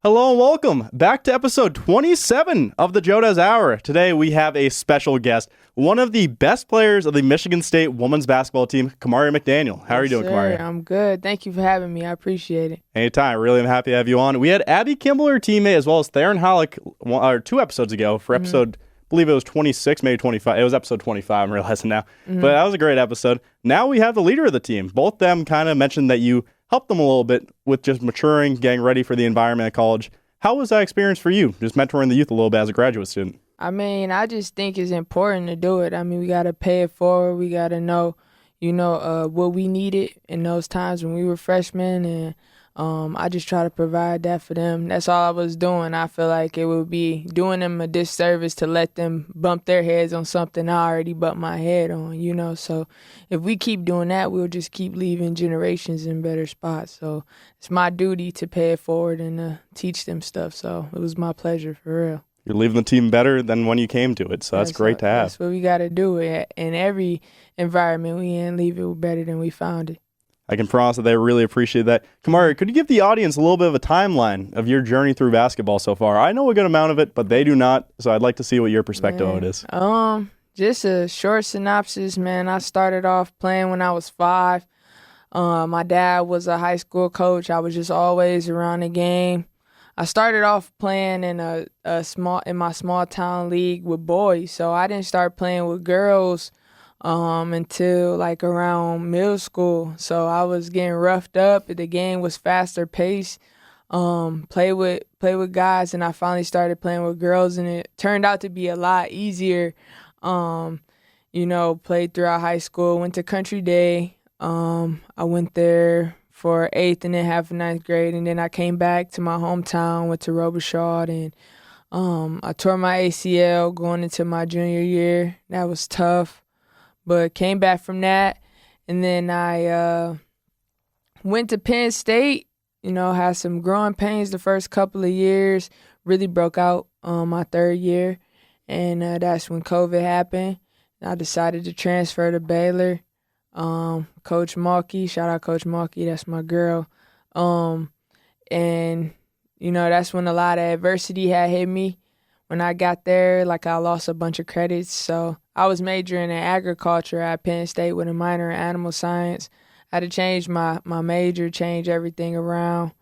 Hello and welcome back to episode 27 of the Jodas Hour. Today we have a special guest, one of the best players of the Michigan State women's basketball team, Kamaria McDaniel. How are you doing, Kamaria? I'm good. Thank you for having me. I appreciate it. Anytime. Really am happy to have you on. We had Abby Kimball, her teammate, as well as Theron Hollick 2 episodes ago for episode, I believe it was 26, maybe 25. It was episode 25, I'm realizing now. But that was a great episode. Now we have the leader of the team. Both them kind of mentioned that you helped them a little bit with just maturing, getting ready for the environment at college. How was that experience for you, just mentoring the youth a little bit as a graduate student? I just think it's important to do it. We got to pay it forward. We got to know, what we needed in those times when we were freshmen, and I just try to provide that for them. That's all I was doing. I feel like it would be doing them a disservice to let them bump their heads on something I already bumped my head on, So if we keep doing that, we'll just keep leaving generations in better spots. So it's my duty to pay it forward and teach them stuff. So it was my pleasure, for real. You're leaving the team better than when you came to it, so that's great to have. That's what we got to do. In every environment we in, leave it better than we found it. I can promise that they really appreciate that. Kamaria, could you give the audience a little bit of a timeline of your journey through basketball so far? I know a good amount of it, but they do not, so I'd like to see what your perspective of it is. Just a short synopsis, man. I started off playing when I was 5. My dad was a high school coach. I was just always around the game. I started off playing in my small town league with boys, so I didn't start playing with girls until like around middle school. So I was getting roughed up. The game was faster paced. Play with guys, and I finally started playing with girls, and it turned out to be a lot easier. Played throughout high school, went to Country Day. I went there for 8th and then half of 9th grade, and then I came back to my hometown, went to Robichaud, and I tore my ACL going into my junior year. That was tough. But came back from that, and then I went to Penn State, had some growing pains the first couple of years, really broke out my 3rd year, and that's when COVID happened. I decided to transfer to Baylor. Coach Malky, shout out Coach Malky, that's my girl. And, that's when a lot of adversity had hit me. When I got there, I lost a bunch of credits, so I was majoring in agriculture at Penn State with a minor in animal science. I had to change my major, change everything around,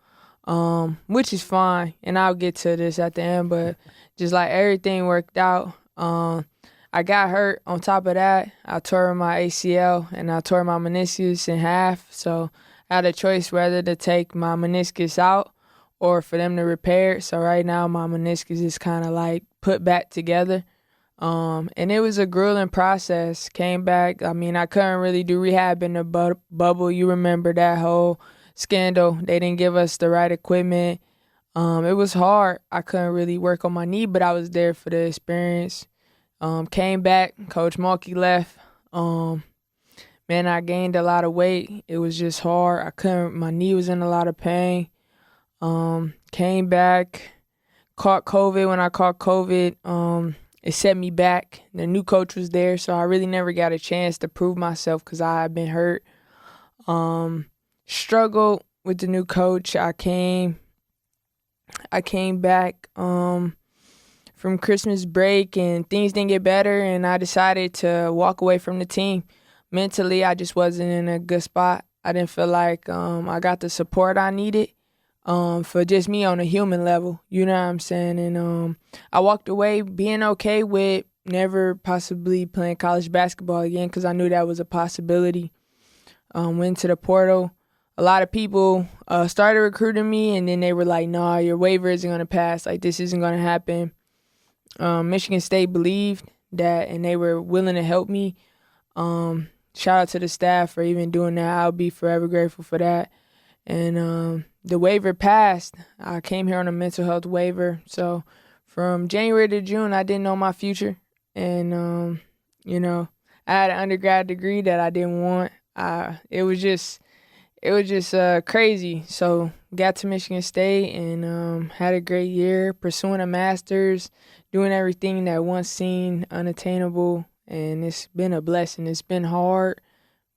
which is fine, and I'll get to this at the end, but just everything worked out. I got hurt. On top of that, I tore my ACL, and I tore my meniscus in half, so I had a choice whether to take my meniscus out or for them to repair it. So right now my meniscus is kind of put back together. And it was a grueling process. Came back. I couldn't really do rehab in the bubble. You remember that whole scandal. They didn't give us the right equipment. It was hard. I couldn't really work on my knee, but I was there for the experience. Came back. Coach Malky left. I gained a lot of weight. It was just hard. My knee was in a lot of pain. Came back, caught COVID. When I caught COVID, it set me back. The new coach was there, so I really never got a chance to prove myself because I had been hurt. Struggled with the new coach. I came back from Christmas break, and things didn't get better, and I decided to walk away from the team. Mentally, I just wasn't in a good spot. I didn't feel like I got the support I needed. For just me on a human level, you know what I'm saying? And I walked away being okay with never possibly playing college basketball again because I knew that was a possibility. Went to the portal. A lot of people started recruiting me, and then they were like, nah, your waiver isn't going to pass. This isn't going to happen. Michigan State believed that, and they were willing to help me. Shout out to the staff for even doing that. I'll be forever grateful for that. And the waiver passed. I came here on a mental health waiver. So from January to June, I didn't know my future. And, I had an undergrad degree that I didn't want. It was just crazy. So got to Michigan State and had a great year, pursuing a master's, doing everything that once seemed unattainable. And it's been a blessing. It's been hard,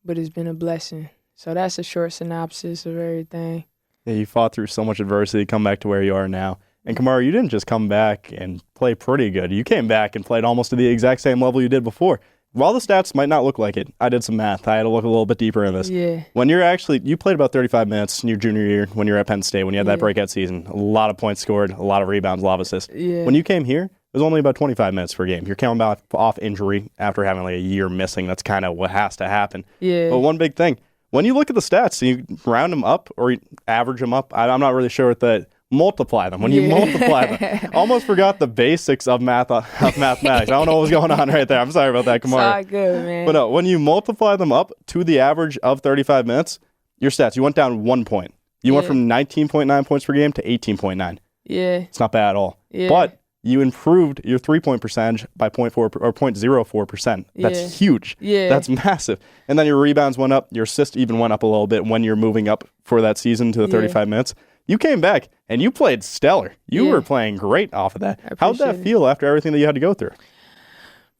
but it's been a blessing. So that's a short synopsis of everything. Yeah, you fought through so much adversity to come back to where you are now. And Kamaria, you didn't just come back and play pretty good. You came back and played almost to the exact same level you did before. While the stats might not look like it, I did some math. I had to look a little bit deeper in this. Yeah. When you played about 35 minutes in your junior year when you were at Penn State, when you had that breakout season, a lot of points scored, a lot of rebounds, a lot of assists. Yeah. When you came here, it was only about 25 minutes per game. You're coming back off injury after having like a year missing. That's kind of what has to happen. Yeah. But one big thing, when you look at the stats, you round them up or you average them up. I'm not really sure what the multiply them. When you multiply them, almost forgot the basics of mathematics. I don't know what was going on right there. I'm sorry about that, Kamaria. It's all good, man. But no, when you multiply them up to the average of 35 minutes, your stats, you went down 1 point. You went from 19.9 points per game to 18.9. Yeah. It's not bad at all. Yeah. But you improved your 3-point percentage by 0.4 or 0.04%. That's huge. Yeah. That's massive. And then your rebounds went up. Your assist even went up a little bit when you're moving up for that season to the 35 minutes. You came back and you played stellar. You were playing great off of that. How'd that feel after everything that you had to go through?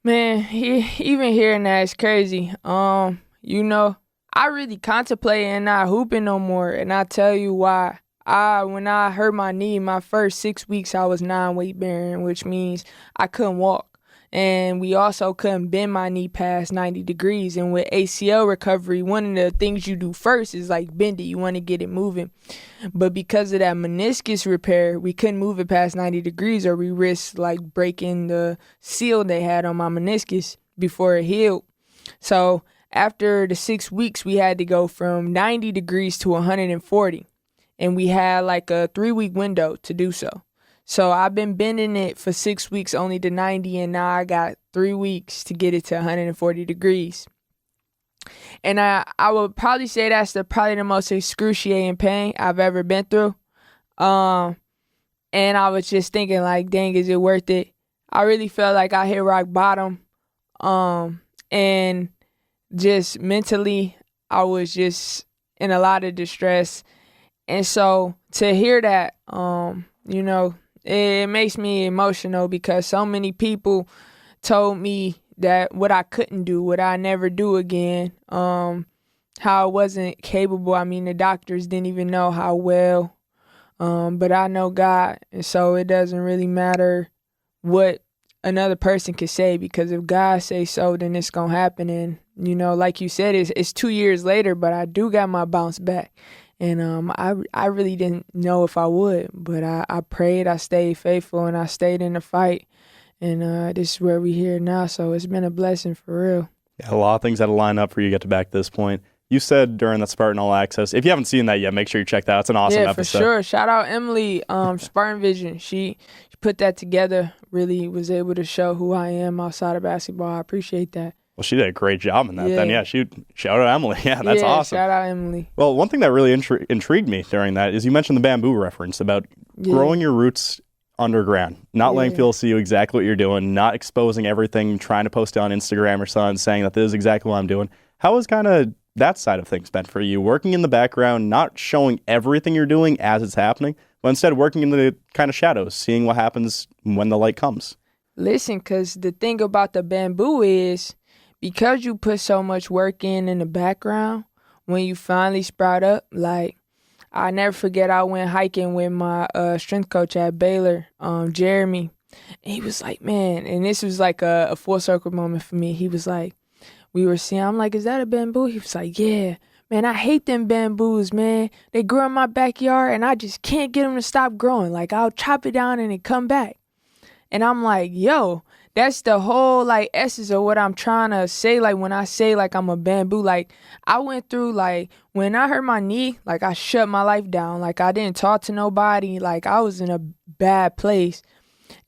Man, even hearing that is crazy. You know, I really contemplating not hooping no more, and I tell you why. When I hurt my knee, my first 6 weeks I was non-weight bearing, which means I couldn't walk. And we also couldn't bend my knee past 90 degrees. And with ACL recovery, one of the things you do first is like bend it. You want to get it moving. But because of that meniscus repair, we couldn't move it past 90 degrees or we risked like breaking the seal they had on my meniscus before it healed. So after the 6 weeks, we had to go from 90 degrees to 140. And we had like a 3-week window to do so. So I've been bending it for 6 weeks only to 90, and now I got 3 weeks to get it to 140 degrees. And I would probably say that's probably the most excruciating pain I've ever been through. And I was just thinking like, dang, is it worth it? I really felt like I hit rock bottom. And just mentally, I was just in a lot of distress. And so to hear that, you know, it makes me emotional because so many people told me that what I couldn't do, what I never do again, how I wasn't capable. I mean, the doctors didn't even know how well, but I know God, and so it doesn't really matter what another person can say because if God says so, then it's gonna happen. And you know, like you said, it's 2 years later, but I do got my bounce back. And I really didn't know if I would, but I prayed, I stayed faithful, and I stayed in the fight. And this is where we're here now, so it's been a blessing for real. Yeah, a lot of things had to line up for you to get to back to this point. You said during the Spartan All Access, if you haven't seen that yet, make sure you check that out. It's an awesome episode. Yeah, for sure. Shout out Emily, Spartan Vision. She put that together, really was able to show who I am outside of basketball. I appreciate that. Well, she did a great job in that. Then, shout out Emily. Yeah, that's awesome. Shout out Emily. Well, one thing that really intrigued me during that is you mentioned the bamboo reference about growing your roots underground, not letting people see you exactly what you're doing, not exposing everything, trying to post it on Instagram or something, saying that this is exactly what I'm doing. How has kind of that side of things been for you? Working in the background, not showing everything you're doing as it's happening, but instead working in the kind of shadows, seeing what happens when the light comes. Listen, because the thing about the bamboo is, because you put so much work in the background, when you finally sprout up, like, I never forget I went hiking with my strength coach at Baylor, Jeremy. And he was like, man, and this was like a full circle moment for me. He was like, we were seeing, I'm like, is that a bamboo? He was like, yeah. Man, I hate them bamboos, man. They grow in my backyard, and I just can't get them to stop growing. Like, I'll chop it down and it come back. And I'm like, yo, that's the whole, like, essence of what I'm trying to say. Like, when I say, like, I'm a bamboo, like, I went through, like, when I hurt my knee, like, I shut my life down. Like, I didn't talk to nobody. Like, I was in a bad place.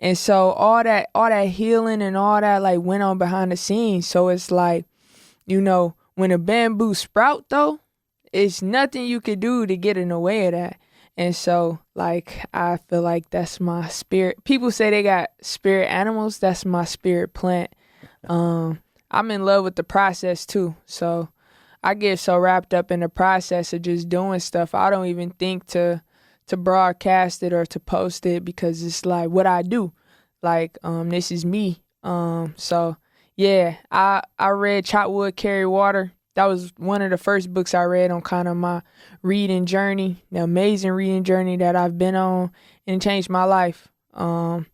And so all that healing and all that, like, went on behind the scenes. So it's like, you know, when a bamboo sprout, though, it's nothing you could do to get in the way of that. And so, like, I feel like that's my spirit. People say they got spirit animals. That's my spirit plant. I'm in love with the process, too. So I get so wrapped up in the process of just doing stuff. I don't even think to broadcast it or to post it because it's like what I do. Like, this is me. So, yeah, I read Chop Wood, Carry Water. that was one of the first books I read on kind of my reading journey, the amazing reading journey that I've been on, and it changed my life. So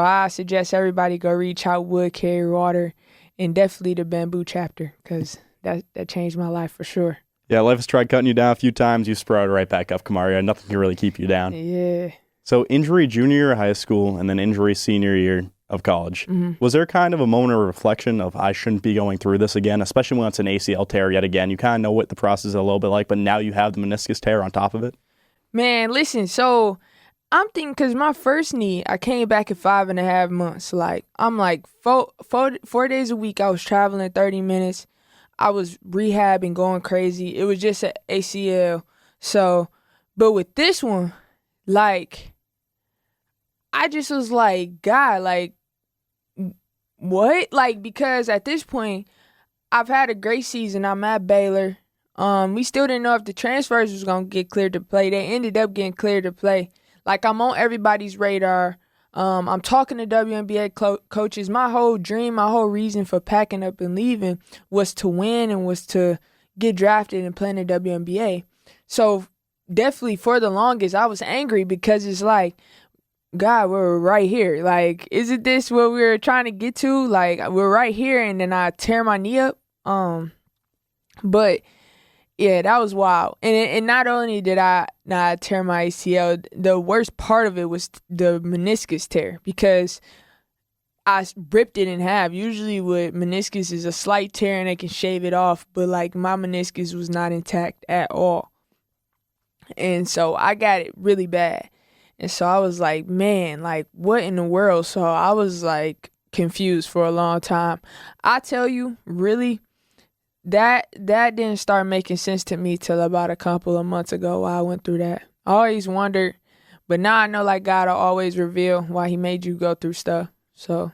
I suggest everybody go read Chop Wood, Carry Water, and definitely the Bamboo chapter, because that changed my life for sure. Yeah, life has tried cutting you down a few times. You sprouted right back up, Kamaria. Nothing can really keep you down. Yeah. So injury junior year of high school and then injury senior year of college. Was there kind of a moment of reflection of I shouldn't be going through this again, especially when it's an ACL tear yet again? You kind of know what the process is a little bit like, but now you have the meniscus tear on top of it? Man, listen, so I'm thinking, because my first knee, I came back in 5.5 months. Like, I'm like 4 days a week, I was traveling 30 minutes. I was rehabbing, going crazy. It was just an ACL. So, but with this one, like, I just was like, God, like, what? Like, because at this point, I've had a great season. I'm at Baylor. We still didn't know if the transfers was going to get cleared to play. They ended up getting cleared to play. Like, I'm on everybody's radar. I'm talking to WNBA coaches. My whole dream, my whole reason for packing up and leaving was to win and was to get drafted and play in the WNBA. So definitely for the longest, I was angry because it's like, God, we're right here. Like, isn't this what we were trying to get to? Like, we're right here, and then I tear my knee up. But yeah, that was wild. And not only did I not tear my ACL, the worst part of it was the meniscus tear, because I ripped it in half. Usually with meniscus is a slight tear and they can shave it off, but like my meniscus was not intact at all. And so I got it really bad. And so I was like, man, like what in the world? So I was like confused for a long time. I tell you, really, that didn't start making sense to me till about a couple of months ago while I went through that. I always wondered, but now I know like God will always reveal why he made you go through stuff. So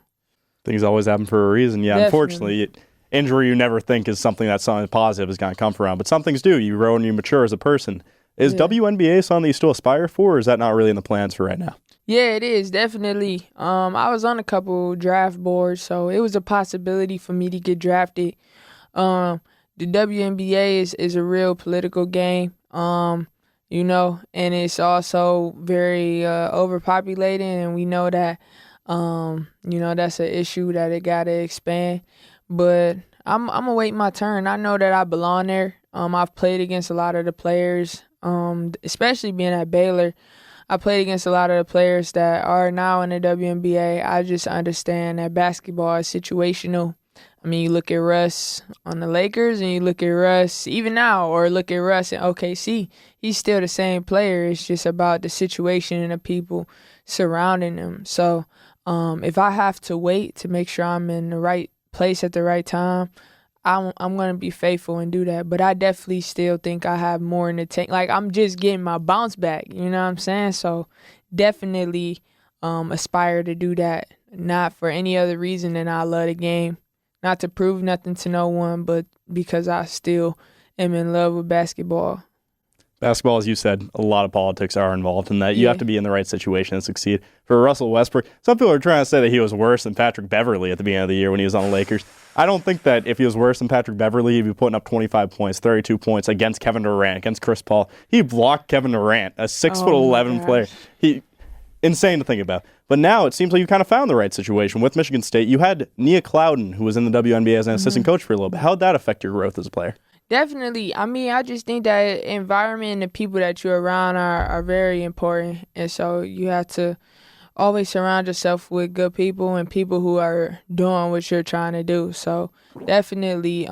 things always happen for a reason. Yeah, definitely. Unfortunately, injury you never think is something positive is going to come from, but some things do. You grow and you mature as a person. Is WNBA something that you still aspire for, or is that not really in the plans for right now? Yeah, it is, definitely. I was on a couple draft boards, so it was a possibility for me to get drafted. The WNBA is a real political game, you know, and it's also very overpopulated, and we know that, you know, that's an issue that it got to expand. But I'm going to wait my turn. I know that I belong there. I've played against a lot of the players, especially being at Baylor. I played against a lot of the players that are now in the WNBA. I just understand that basketball is situational. I mean, you look at Russ on the Lakers and you look at Russ even now, or look at Russ in OKC. He's still the same player. It's just about the situation and the people surrounding him. So if I have to wait to make sure I'm in the right place at the right time, I'm going to be faithful and do that. But I definitely still think I have more in the tank. Like, I'm just getting my bounce back, you know what I'm saying? So definitely aspire to do that, not for any other reason than I love the game. Not to prove nothing to no one, but because I still am in love with basketball. Basketball, as you said, a lot of politics are involved in that. You have to be in the right situation to succeed. For Russell Westbrook, some people are trying to say that he was worse than Patrick Beverley at the beginning of the year when he was on the Lakers. I don't think that if he was worse than Patrick Beverley, he'd be putting up 25 points, 32 points against Kevin Durant, against Chris Paul. He blocked Kevin Durant, a 6'11" player. Insane to think about. But now it seems like you kind of found the right situation with Michigan State. You had Nia Clouden, who was in the WNBA as an assistant coach for a little bit. How did that affect your growth as a player? Definitely. I mean, I just think that environment and the people that you're around are very important. And so you have to always surround yourself with good people and people who are doing what you're trying to do. So definitely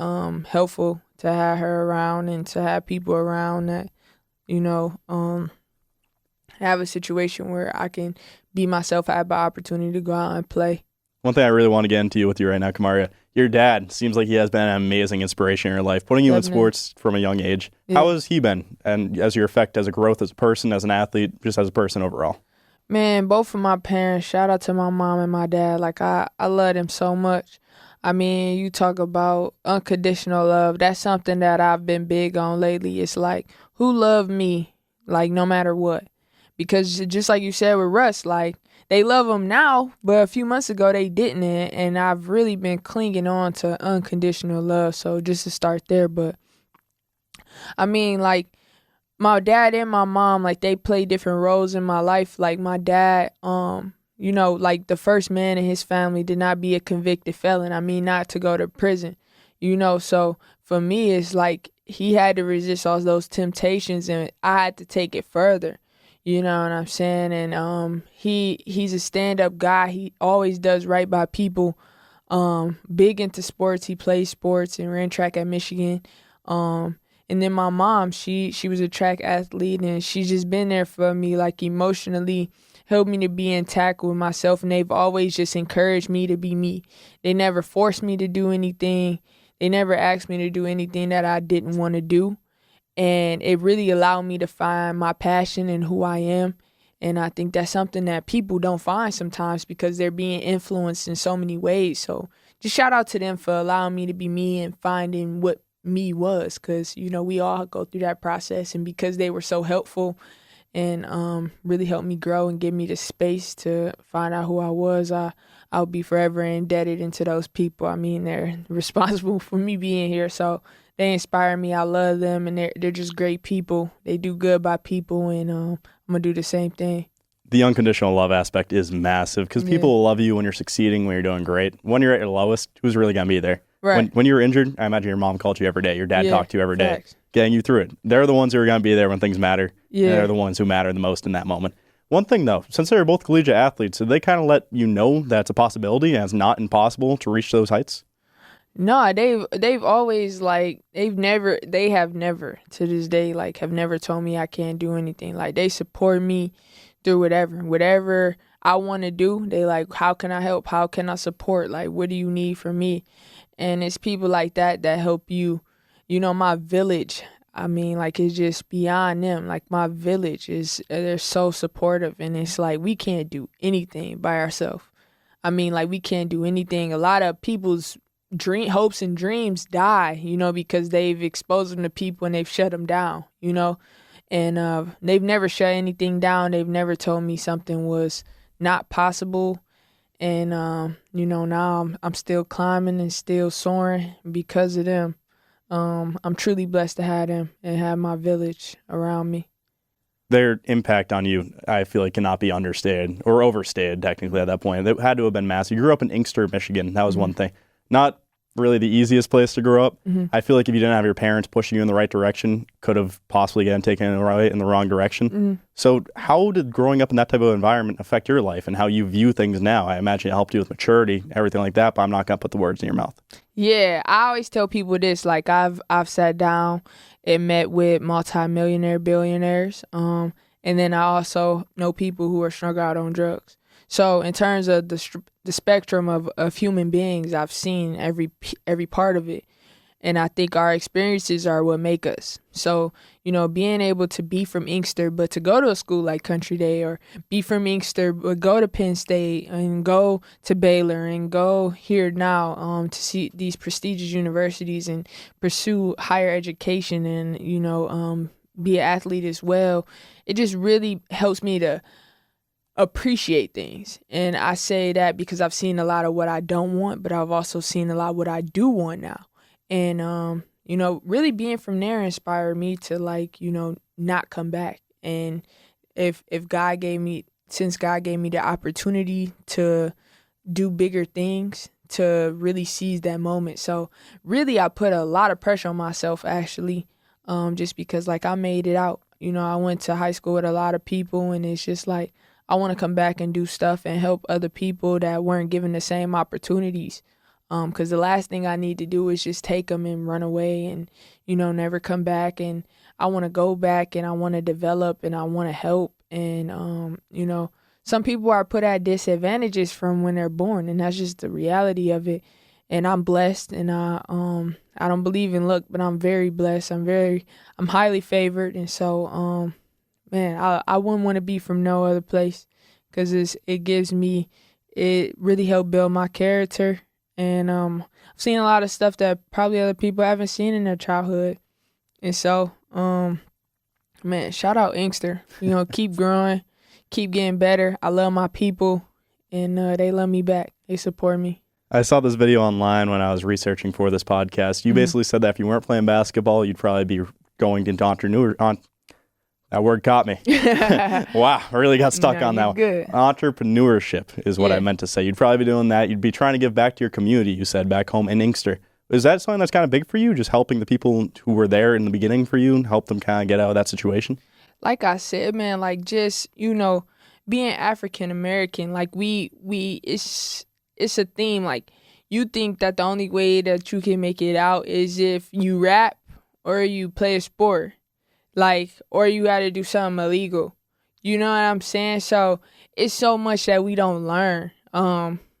helpful to have her around and to have people around that, you know, have a situation where I can be myself, have the opportunity to go out and play. One thing I really want to get into with you right now, Kamaria, your dad seems like he has been an amazing inspiration in your life, putting you in sports from a young age. Yeah. How has he been, and as your effect as a growth as a person, as an athlete, just as a person overall? Man, both of my parents, shout out to my mom and my dad. Like, I love them so much. I mean, you talk about unconditional love. That's something that I've been big on lately. It's like, who loved me, like, no matter what? Because just like you said with Russ, like, they love him now, but a few months ago they didn't, and I've really been clinging on to unconditional love. So just to start there, but I mean, like, my dad and my mom, like, they play different roles in my life. Like, my dad, you know, like, the first man in his family did not be a convicted felon. I mean, not to go to prison, you know. So for me, it's like he had to resist all those temptations, and I had to take it further. You know what I'm saying? And he's a stand-up guy. He always does right by people. Big into sports. He plays sports and ran track at Michigan. And then my mom, she was a track athlete, and she's just been there for me, like, emotionally, helped me to be intact with myself, and they've always just encouraged me to be me. They never forced me to do anything. They never asked me to do anything that I didn't want to do. And it really allowed me to find my passion and who I am. And I think that's something that people don't find sometimes because they're being influenced in so many ways. So just shout out to them for allowing me to be me and finding what me was, because, you know, we all go through that process. And because they were so helpful and really helped me grow and give me the space to find out who I was, I'll be forever indebted into those people. I mean, they're responsible for me being here. So they inspire me. I love them, and they're just great people. They do good by people, and I'm going to do the same thing. The unconditional love aspect is massive because people will love you when you're succeeding, when you're doing great. When you're at your lowest, who's really going to be there? Right. When you were injured, I imagine your mom called you every day. Your dad talked to you every day, facts. getting you through it. They're the ones who are going to be there when things matter. Yeah. They're the ones who matter the most in that moment. One thing, though, since they're both collegiate athletes, did they kind of let you know that it's a possibility and it's not impossible to reach those heights? No, they've always, like, they have never to this day, like, have never told me I can't do anything. Like, they support me through whatever I want to do. They like, how can I help? How can I support? Like, what do you need from me? And it's people like that help you. You know, my village, I mean, like, it's just beyond them. Like, my village they're so supportive, and it's like, we can't do anything by ourselves. I mean, like, we can't do anything. A lot of people's hopes and dreams die, you know, because they've exposed them to people and they've shut them down, you know. And they've never shut anything down. They've never told me something was not possible. And, you know, now I'm still climbing and still soaring because of them. I'm truly blessed to have them and have my village around me. Their impact on you, I feel like, cannot be understated or overstated, technically, at that point. It had to have been massive. You grew up in Inkster, Michigan. That was one thing. Not really the easiest place to grow up. I feel like if you didn't have your parents pushing you in the right direction, could have possibly gotten taken in the wrong direction. So how did growing up in that type of environment affect your life and how you view things now? I imagine it helped you with maturity, everything like that, but I'm not going to put the words in your mouth. Yeah, I always tell people this, like, I've sat down and met with multi-millionaire billionaires, and then I also know people who are strung out on drugs. So in terms of the spectrum of human beings, I've seen every part of it. And I think our experiences are what make us. So, you know, being able to be from Inkster, but to go to a school like Country Day, or be from Inkster, but go to Penn State and go to Baylor and go here now to see these prestigious universities and pursue higher education and, you know, be an athlete as well. It just really helps me to appreciate things. And I say that because I've seen a lot of what I don't want, but I've also seen a lot of what I do want now. And, you know, really being from there inspired me to, like, you know, not come back. And since God gave me the opportunity to do bigger things, to really seize that moment. So really, I put a lot of pressure on myself, actually, just because, like, I made it out. You know, I went to high school with a lot of people, and it's just like, I want to come back and do stuff and help other people that weren't given the same opportunities. Because the last thing I need to do is just take them and run away and, you know, never come back. And I want to go back and I want to develop and I want to help. And, you know, some people are put at disadvantages from when they're born, and that's just the reality of it. And I'm blessed, and I don't believe in luck, but I'm very blessed. I'm highly favored. And so, man, I wouldn't want to be from no other place, because it really helped build my character. And I've seen a lot of stuff that probably other people haven't seen in their childhood. And so, man, shout out Inkster. You know, keep growing, keep getting better. I love my people, and they love me back. They support me. I saw this video online when I was researching for this podcast. You basically said that if you weren't playing basketball, you'd probably be going into that word caught me. Wow, I really got stuck on that one. Good. Entrepreneurship is what Yeah. I meant to say. You'd probably be doing that. You'd be trying to give back to your community, you said, back home in Inkster. Is that something that's kind of big for you, just helping the people who were there in the beginning for you and help them kind of get out of that situation? Like I said, man, like just, being African American, like it's a theme. Like you think that the only way that you can make it out is if you rap or you play a sport, like, or you got to do something illegal. You know what I'm saying? So it's so much that we don't learn,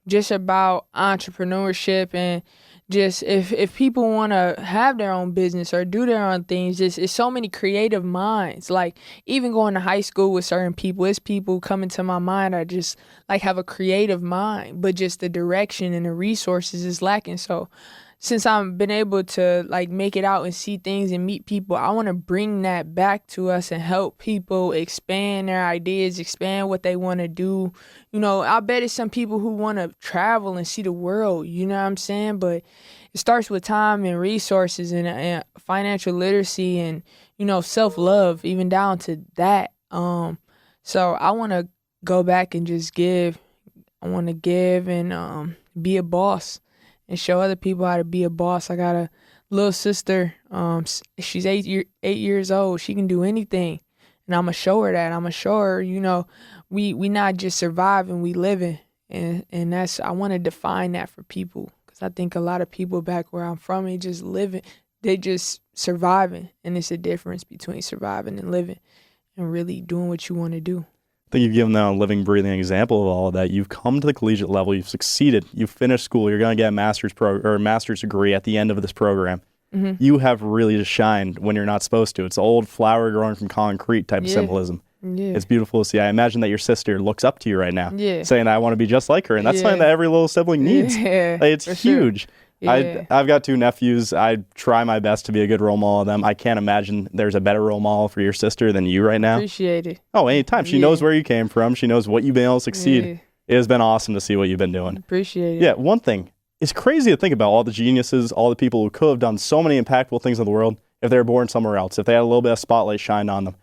just about entrepreneurship and just if people want to have their own business or do their own things, it's so many creative minds. Like even going to high school with certain people, it's people coming to my mind that just like have a creative mind, but just the direction and the resources is lacking. So since I've been able to like make it out and see things and meet people, I want to bring that back to us and help people expand their ideas, expand what they want to do. I bet it's some people who want to travel and see the world, you know what I'm saying? But it starts with time and resources and financial literacy and, self-love, even down to that. So I want to go back and just give. I want to give and be a boss and show other people how to be a boss. I got a little sister. She's 8 years old. She can do anything. And I'm going to show her that. I'm going to show her, we not just surviving, we living. And that's, I want to define that for people. Because I think a lot of people back where I'm from, they just living. They just surviving. And it's a difference between surviving and living and really doing what you want to do. I think you've given them a living, breathing example of all of that. You've come to the collegiate level. You've succeeded. You've finished school. You're going to get a master's degree at the end of this program. Mm-hmm. You have really just shined when you're not supposed to. It's the old flower growing from concrete type of symbolism. Yeah. It's beautiful to see. I imagine that your sister looks up to you right now, saying that I want to be just like her. And that's something that every little sibling needs. Yeah, it's huge. Sure. Yeah. I've got 2 nephews. I try my best to be a good role model of them. I can't imagine there's a better role model for your sister than you right now. Appreciate it. Oh, anytime. She knows where you came from. She knows what you've been able to succeed. Yeah. It has been awesome to see what you've been doing. Appreciate it. Yeah, one thing. It's crazy to think about all the geniuses, all the people who could have done so many impactful things in the world if they were born somewhere else, if they had a little bit of spotlight shined on them.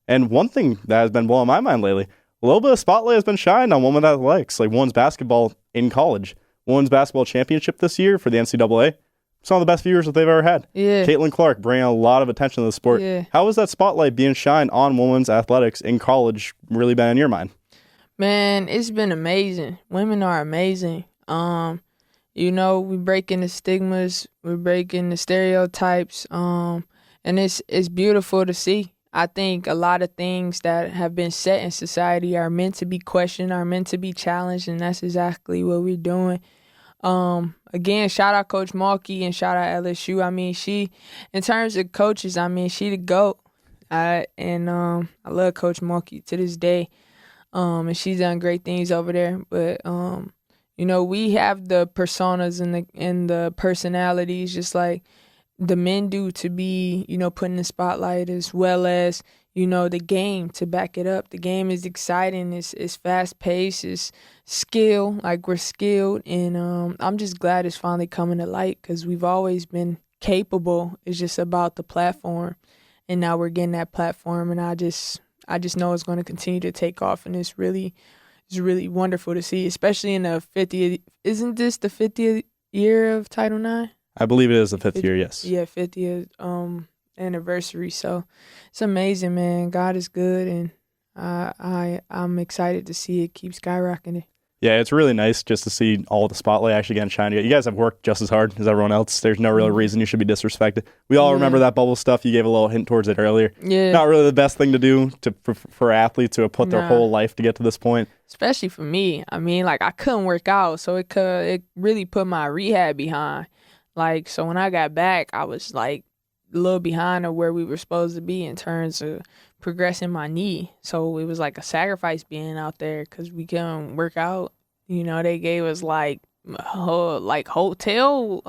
And one thing that has been blowing my mind lately, a little bit of spotlight has been shined on women's athletics, like women's basketball in college. Women's basketball championship this year for the NCAA. Some of the best viewers that they've ever had. Yeah. Caitlin Clark bringing a lot of attention to the sport. Yeah. How has that spotlight being shined on women's athletics in college really been in your mind? Man, it's been amazing. Women are amazing. We breaking the stigmas, we're breaking the stereotypes, and it's beautiful to see. I think a lot of things that have been set in society are meant to be questioned, are meant to be challenged, and that's exactly what we're doing. Again, shout out Coach Malky and shout out LSU. I mean, she, in terms of coaches, I mean, she the GOAT. I love Coach Malky to this day. And she's done great things over there. But, we have the personas and the personalities just like the men do to be, put in the spotlight, as well as, the game to back it up. The game is exciting. It's fast-paced. It's skill. Like, we're skilled. And I'm just glad it's finally coming to light because we've always been capable. It's just about the platform. And now we're getting that platform. And I just know it's going to continue to take off. And it's really wonderful to see, especially in the 50th. Isn't this the 50th year of Title IX? I believe it is the 5th year, yes. Yeah, 50th anniversary. So it's amazing, man. God is good, and I'm excited to see it keep skyrocketing. Yeah, it's really nice just to see all the spotlight actually getting shined. You guys have worked just as hard as everyone else. There's no real reason you should be disrespected. We all remember that bubble stuff. You gave a little hint towards it earlier. Yeah. Not really the best thing to do for athletes who have put their whole life to get to this point. Especially for me. I mean, like, I couldn't work out, so it really put my rehab behind. Like, so when I got back, I was like a little behind of where we were supposed to be in terms of progressing my knee. So it was like a sacrifice being out there because we couldn't work out. They gave us like hotel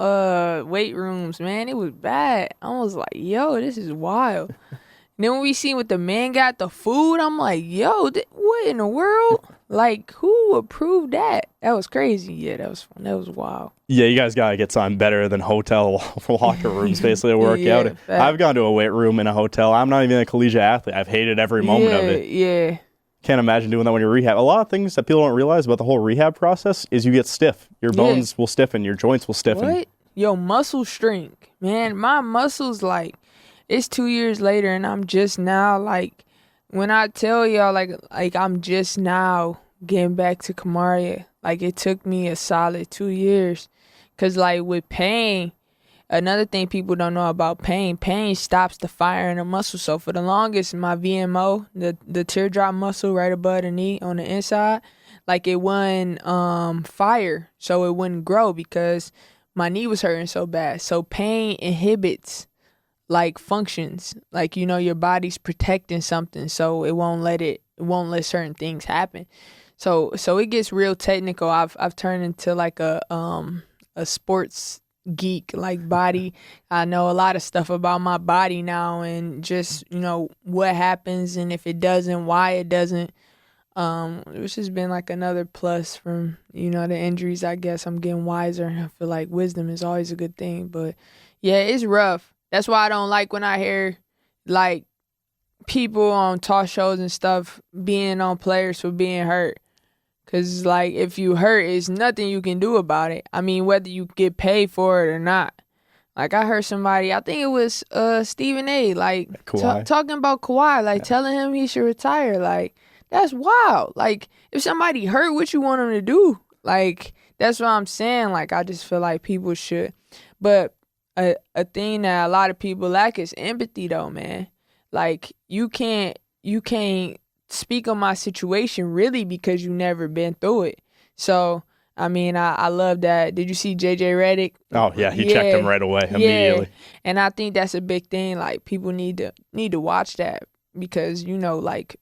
weight rooms, man. It was bad. I was like, yo, this is wild. And then when we seen what the men got, the food, I'm like, yo, what in the world? Like, who approved that? That was crazy. Yeah, that was fun. That was wild. Yeah, you guys got to get something better than hotel locker rooms, basically, to work out. Fact. I've gone to a weight room in a hotel. I'm not even a collegiate athlete. I've hated every moment of it. Yeah. Can't imagine doing that when you're rehab. A lot of things that people don't realize about the whole rehab process is you get stiff. Your bones will stiffen. Your joints will stiffen. What? Yo, muscle strength. Man, my muscles, like, it's 2 years later, and I'm just now, like, when I tell y'all, like I'm just now getting back to Kamaria. Like, it took me a solid 2 years. Because, like, with pain, another thing people don't know about pain stops the fire in the muscle. So, for the longest, my VMO, the teardrop muscle right above the knee on the inside, like, it wouldn't fire. So, it wouldn't grow because my knee was hurting so bad. So, pain inhibits, like, functions. Like, you know, your body's protecting something. So, it won't let certain things happen. So it gets real technical. I've turned into like a sports geek, like body. I know a lot of stuff about my body now, and just, you know, what happens, and if it doesn't, why it doesn't. Which has been like another plus from, you know, the injuries. I guess I'm getting wiser, and I feel like wisdom is always a good thing. But yeah, it's rough. That's why I don't like when I hear like people on talk shows and stuff being on players for being hurt. Because, like, if you hurt, it's nothing you can do about it. I mean, whether you get paid for it or not. Like, I heard somebody, I think it was Stephen A., like, talking about Kawhi, like, telling him he should retire. Like, that's wild. Like, if somebody hurt, what you want him to do? Like, that's what I'm saying. Like, I just feel like people should. But a thing that a lot of people lack is empathy, though, man. Like, you can't speak on my situation really because you never been through it. So, I mean, I love that. Did you see JJ Redick? Oh yeah, he checked him right away immediately. And I think that's a big thing. Like, people need to watch that because, you know, like,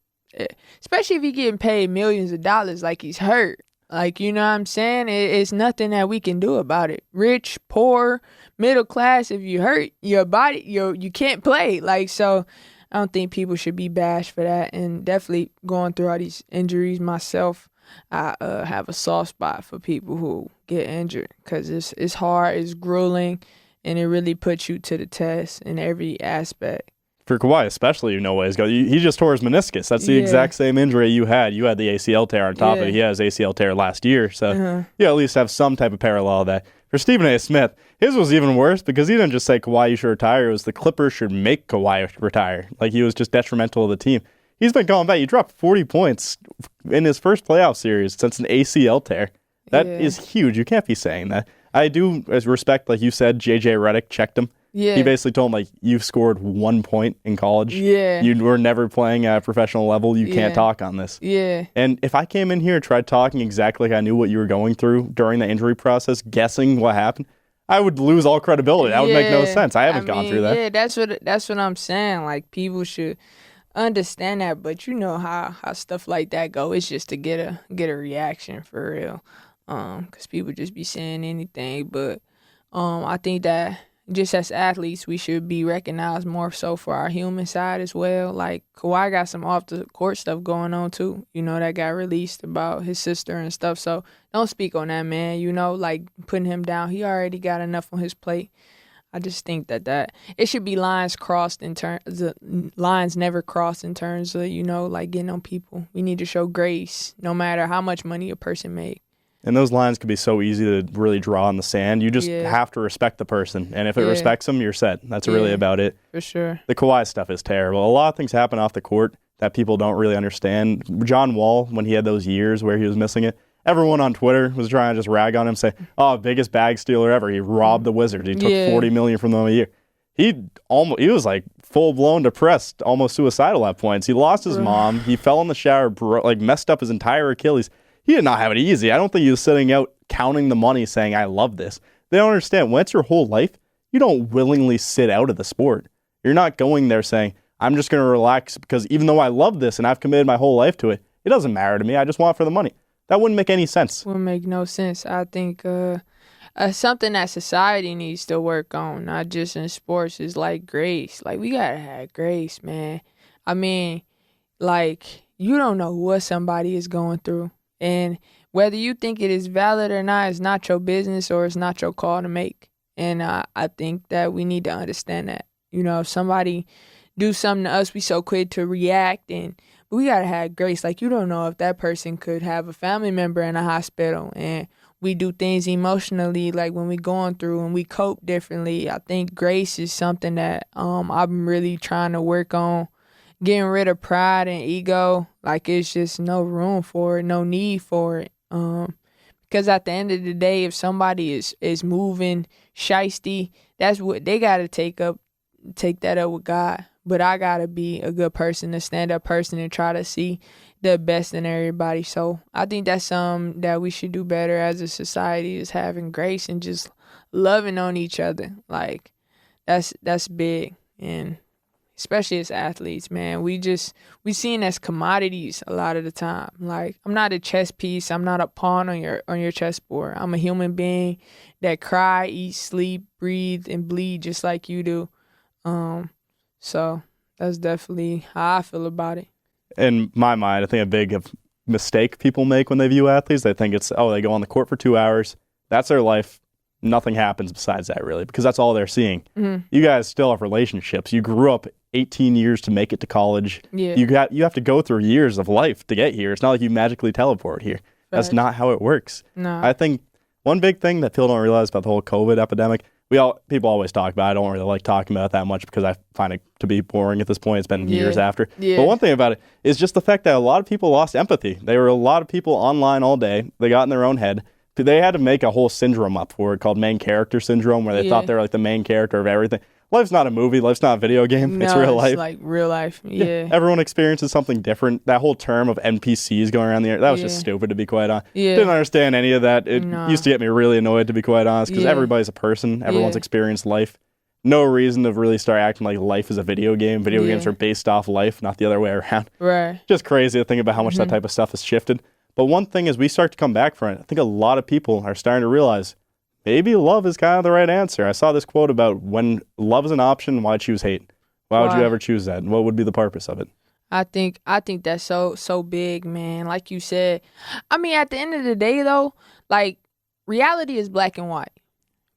especially if you're getting paid millions of dollars, like, he's hurt. Like, you know what I'm saying? It's nothing that we can do about it. Rich, poor, middle class, if you hurt your body, you can't play. Like, so I don't think people should be bashed for that. And definitely going through all these injuries myself, I have a soft spot for people who get injured because it's hard, it's grueling, and it really puts you to the test in every aspect. For Kawhi especially, you know ways go. He just tore his meniscus. That's the exact same injury you had. You had the ACL tear on top of it. He had his ACL tear last year. So you at least have some type of parallel that. For Stephen A. Smith, his was even worse because he didn't just say Kawhi, you should retire. It was the Clippers should make Kawhi retire. Like, he was just detrimental to the team. He's been going back. He dropped 40 points in his first playoff series since an ACL tear. That is huge. You can't be saying that. I do respect, like you said, JJ Redick checked him. Yeah. He basically told him, like, you've scored 1 point in college. Yeah. You were never playing at a professional level. You can't talk on this. Yeah. And if I came in here and tried talking exactly like I knew what you were going through during the injury process, guessing what happened, I would lose all credibility. That would make no sense. I haven't gone through that. Yeah, that's what I'm saying. Like, people should understand that, but you know how stuff like that go. It's just to get a reaction for real. Because people just be saying anything. But I think that just as athletes, we should be recognized more so for our human side as well. Like, Kawhi got some off the court stuff going on too. You know, that got released about his sister and stuff. So don't speak on that, man. You know, like, putting him down. He already got enough on his plate. I just think that it should be lines crossed in terms of lines never crossed in terms of, you know, like, getting on people. We need to show grace no matter how much money a person makes. And those lines can be so easy to really draw in the sand. You just have to respect the person. And if it respects them, you're set. That's really about it. For sure. The Kawhi stuff is terrible. A lot of things happen off the court that people don't really understand. John Wall, when he had those years where he was missing it, everyone on Twitter was trying to just rag on him, say, oh, biggest bag stealer ever. He robbed the Wizards. He took $40 million from them a year. He was like full-blown depressed, almost suicidal at points. He lost his mom. He fell in the shower, messed up his entire Achilles. He did not have it easy. I don't think he was sitting out counting the money saying, I love this. They don't understand. When it's your whole life, you don't willingly sit out of the sport. You're not going there saying, I'm just going to relax because even though I love this and I've committed my whole life to it, it doesn't matter to me. I just want it for the money. That wouldn't make any sense. Wouldn't make no sense. I think something that society needs to work on, not just in sports, is like grace. Like, we got to have grace, man. I mean, like, you don't know what somebody is going through. And whether you think it is valid or not, it's not your business or it's not your call to make. And I think that we need to understand that. You know, if somebody do something to us, we so quick to react, but we got to have grace. Like, you don't know if that person could have a family member in a hospital, and we do things emotionally, like when we going through, and we cope differently. I think grace is something that I'm really trying to work on, getting rid of pride and ego. Like, it's just no room for it, no need for it. Because at the end of the day, if somebody is moving shiesty, that's what they got to take that up with God. But I got to be a good person, a stand-up person, and try to see the best in everybody. So I think that's something that we should do better as a society, is having grace and just loving on each other. Like, that's big. And especially as athletes, man, we seen as commodities a lot of the time. Like, I'm not a chess piece. I'm not a pawn on your chessboard. I'm a human being that cry, eat, sleep, breathe, and bleed just like you do. So that's definitely how I feel about it. In my mind, I think a big mistake people make when they view athletes, they think it's, they go on the court for 2 hours. That's their life. Nothing happens besides that, really, because that's all they're seeing. Mm-hmm. You guys still have relationships. You grew up 18 years to make it to college. Yeah. You have to go through years of life to get here. It's not like you magically teleport here. Right. That's not how it works. No. I think one big thing that people don't realize about the whole COVID epidemic, people always talk about it. I don't really like talking about it that much because I find it to be boring at this point. It's been years after. Yeah. But one thing about it is just the fact that a lot of people lost empathy. There were a lot of people online all day. They got in their own head. They had to make a whole syndrome up for it called main character syndrome, where they thought they were like the main character of everything. Life's not a movie. Life's not a video game. It's real life. It's like real life. Yeah. Everyone experiences something different. That whole term of NPCs going around the air, that was just stupid, to be quite honest. Yeah. Didn't understand any of that. It used to get me really annoyed, to be quite honest, because everybody's a person. Everyone's experienced life. No reason to really start acting like life is a video game. Video games are based off life, not the other way around. Right. Just crazy to think about how much that type of stuff has shifted. But one thing, as we start to come back from it, I think a lot of people are starting to realize maybe love is kind of the right answer. I saw this quote about when love is an option, why choose hate? Why would you ever choose that? And what would be the purpose of it? I think that's so big, man. Like you said, I mean, at the end of the day, though, like, reality is black and white.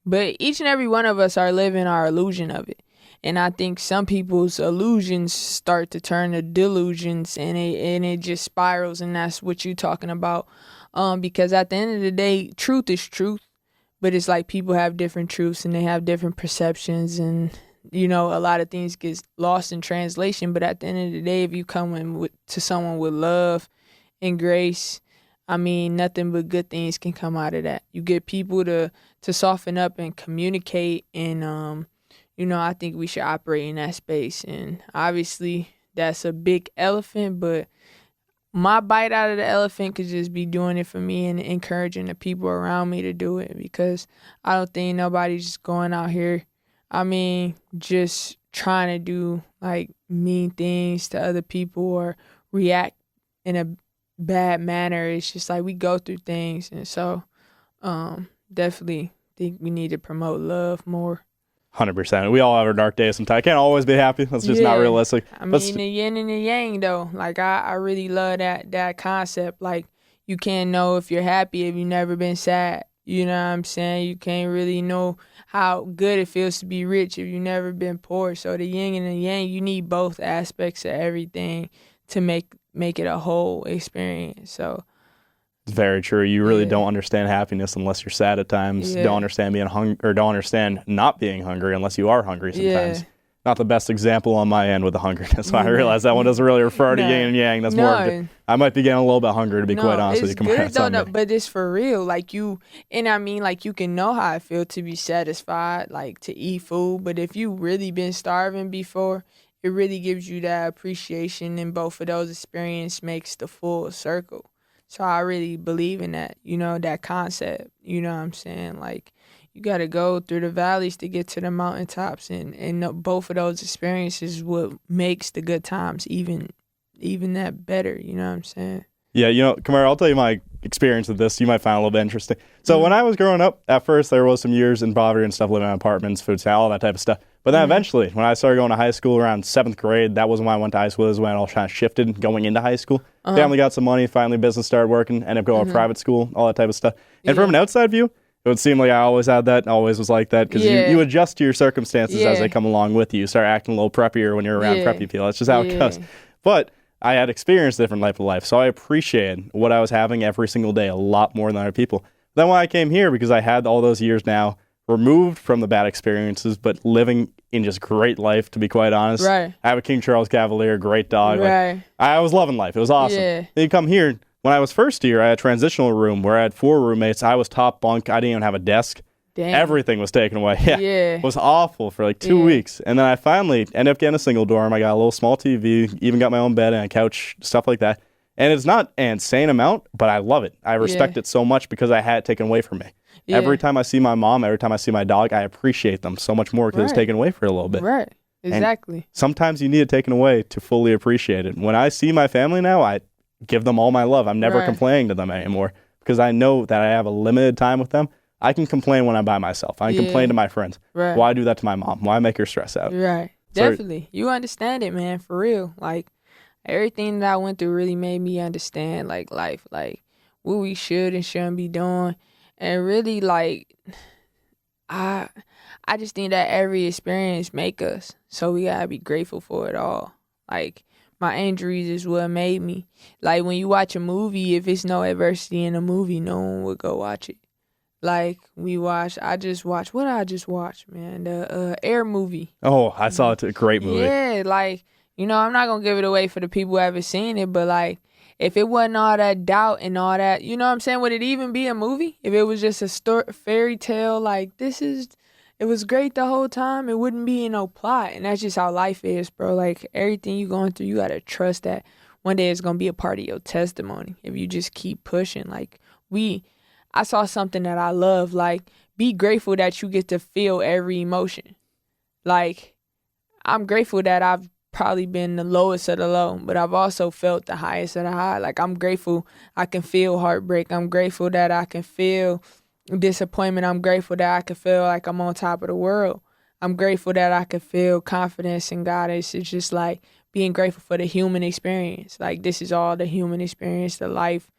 But each and every one of us are living our illusion of it. And I think some people's illusions start to turn to delusions, and it just spirals, and that's what you're talking about. Because at the end of the day, truth is truth, but it's like people have different truths and they have different perceptions, and a lot of things get lost in translation. But at the end of the day, if you come in to someone with love and grace, I mean, nothing but good things can come out of that. You get people to soften up and communicate, and I think we should operate in that space. And obviously, that's a big elephant, but my bite out of the elephant could just be doing it for me and encouraging the people around me to do it, because I don't think nobody's just going out here, just trying to do, like, mean things to other people or react in a bad manner. It's just like we go through things. And so definitely think we need to promote love more. 100%. We all have our dark days sometimes. I can't always be happy. That's just not realistic. I mean, the yin and the yang, though. Like, I really love that concept. Like, you can't know if you're happy if you've never been sad. You know what I'm saying? You can't really know how good it feels to be rich if you've never been poor. So the yin and the yang, you need both aspects of everything to make it a whole experience. So it's very true. You really don't understand happiness unless you're sad at times. Don't understand being don't understand not being hungry unless you are hungry sometimes. Not the best example on my end with the hungriness. So I realize that one doesn't really refer to yin and yang. That's more. I might be getting a little bit hungry, to be quite honest with you. It's good though, but it's for real. Like, you can know how it feels to be satisfied, like to eat food. But if you really been starving before, it really gives you that appreciation, and both of those experiences makes the full circle. So I really believe in that, that concept. You know what I'm saying? Like, you got to go through the valleys to get to the mountaintops, and both of those experiences what makes the good times even that better. You know what I'm saying? Yeah, Kamaria, I'll tell you my experience with this. You might find it a little bit interesting. So when I was growing up, at first there was some years in poverty and stuff, living in apartments, food, all that type of stuff. But then eventually, when I started going to high school around 7th grade, that wasn't when I went to high school. This is when it all kind of shifted going into high school. Family got some money, finally business started working, ended up going to private school, all that type of stuff. And from an outside view, it would seem like I always had that, always was like that, because you adjust to your circumstances as they come along with you. You start acting a little preppier when you're around preppy people. That's just how it goes. But I had experienced a different type of life, so I appreciated what I was having every single day a lot more than other people. Then when I came here, because I had all those years now removed from the bad experiences, but living in just great life, to be quite honest. Right. I have a King Charles Cavalier, great dog. Right. Like, I was loving life. It was awesome. Yeah. Then you come here. When I was first year, I had a transitional room where I had 4 roommates. I was top bunk. I didn't even have a desk. Damn. Everything was taken away. It was awful for like 2 weeks. And then I finally ended up getting a single dorm. I got a little small TV, even got my own bed and a couch, stuff like that. And it's not an insane amount, but I love it. I respect it so much because I had it taken away from me. Every time I see my mom, every time I see my dog, I appreciate them so much more because it's taken away for a little bit. Right. Exactly. And sometimes you need it taken away to fully appreciate it. When I see my family now, I give them all my love. I'm never complaining to them anymore because I know that I have a limited time with them. I can complain when I'm by myself. I can complain to my friends. Right. Why do that to my mom? Why make her stress out? Right. Definitely. You understand it, man, for real. Like, everything that I went through really made me understand, like, life, like, what we should and shouldn't be doing. And really, like, I just think that every experience make us. So we gotta be grateful for it all. Like, my injuries is what made me. Like, when you watch a movie, if it's no adversity in a movie, no one would go watch it. Like, I just watched, what did I just watch, man? The Air movie. Oh, I saw it. A great movie. Yeah, like, you know, I'm not going to give it away for the people who haven't seen it, but, like, if it wasn't all that doubt and all that, you know what I'm saying? Would it even be a movie? If it was just a fairy tale, like, it was great the whole time, it wouldn't be no plot. And that's just how life is, bro. Like, everything you going through, you got to trust that one day it's going to be a part of your testimony if you just keep pushing. Like, I saw something that I love, like, be grateful that you get to feel every emotion. Like, I'm grateful that I've probably been the lowest of the low, but I've also felt the highest of the high. Like, I'm grateful I can feel heartbreak. I'm grateful that I can feel disappointment. I'm grateful that I can feel like I'm on top of the world. I'm grateful that I can feel confidence in God. It's just like being grateful for the human experience. Like, this is all the human experience, the life.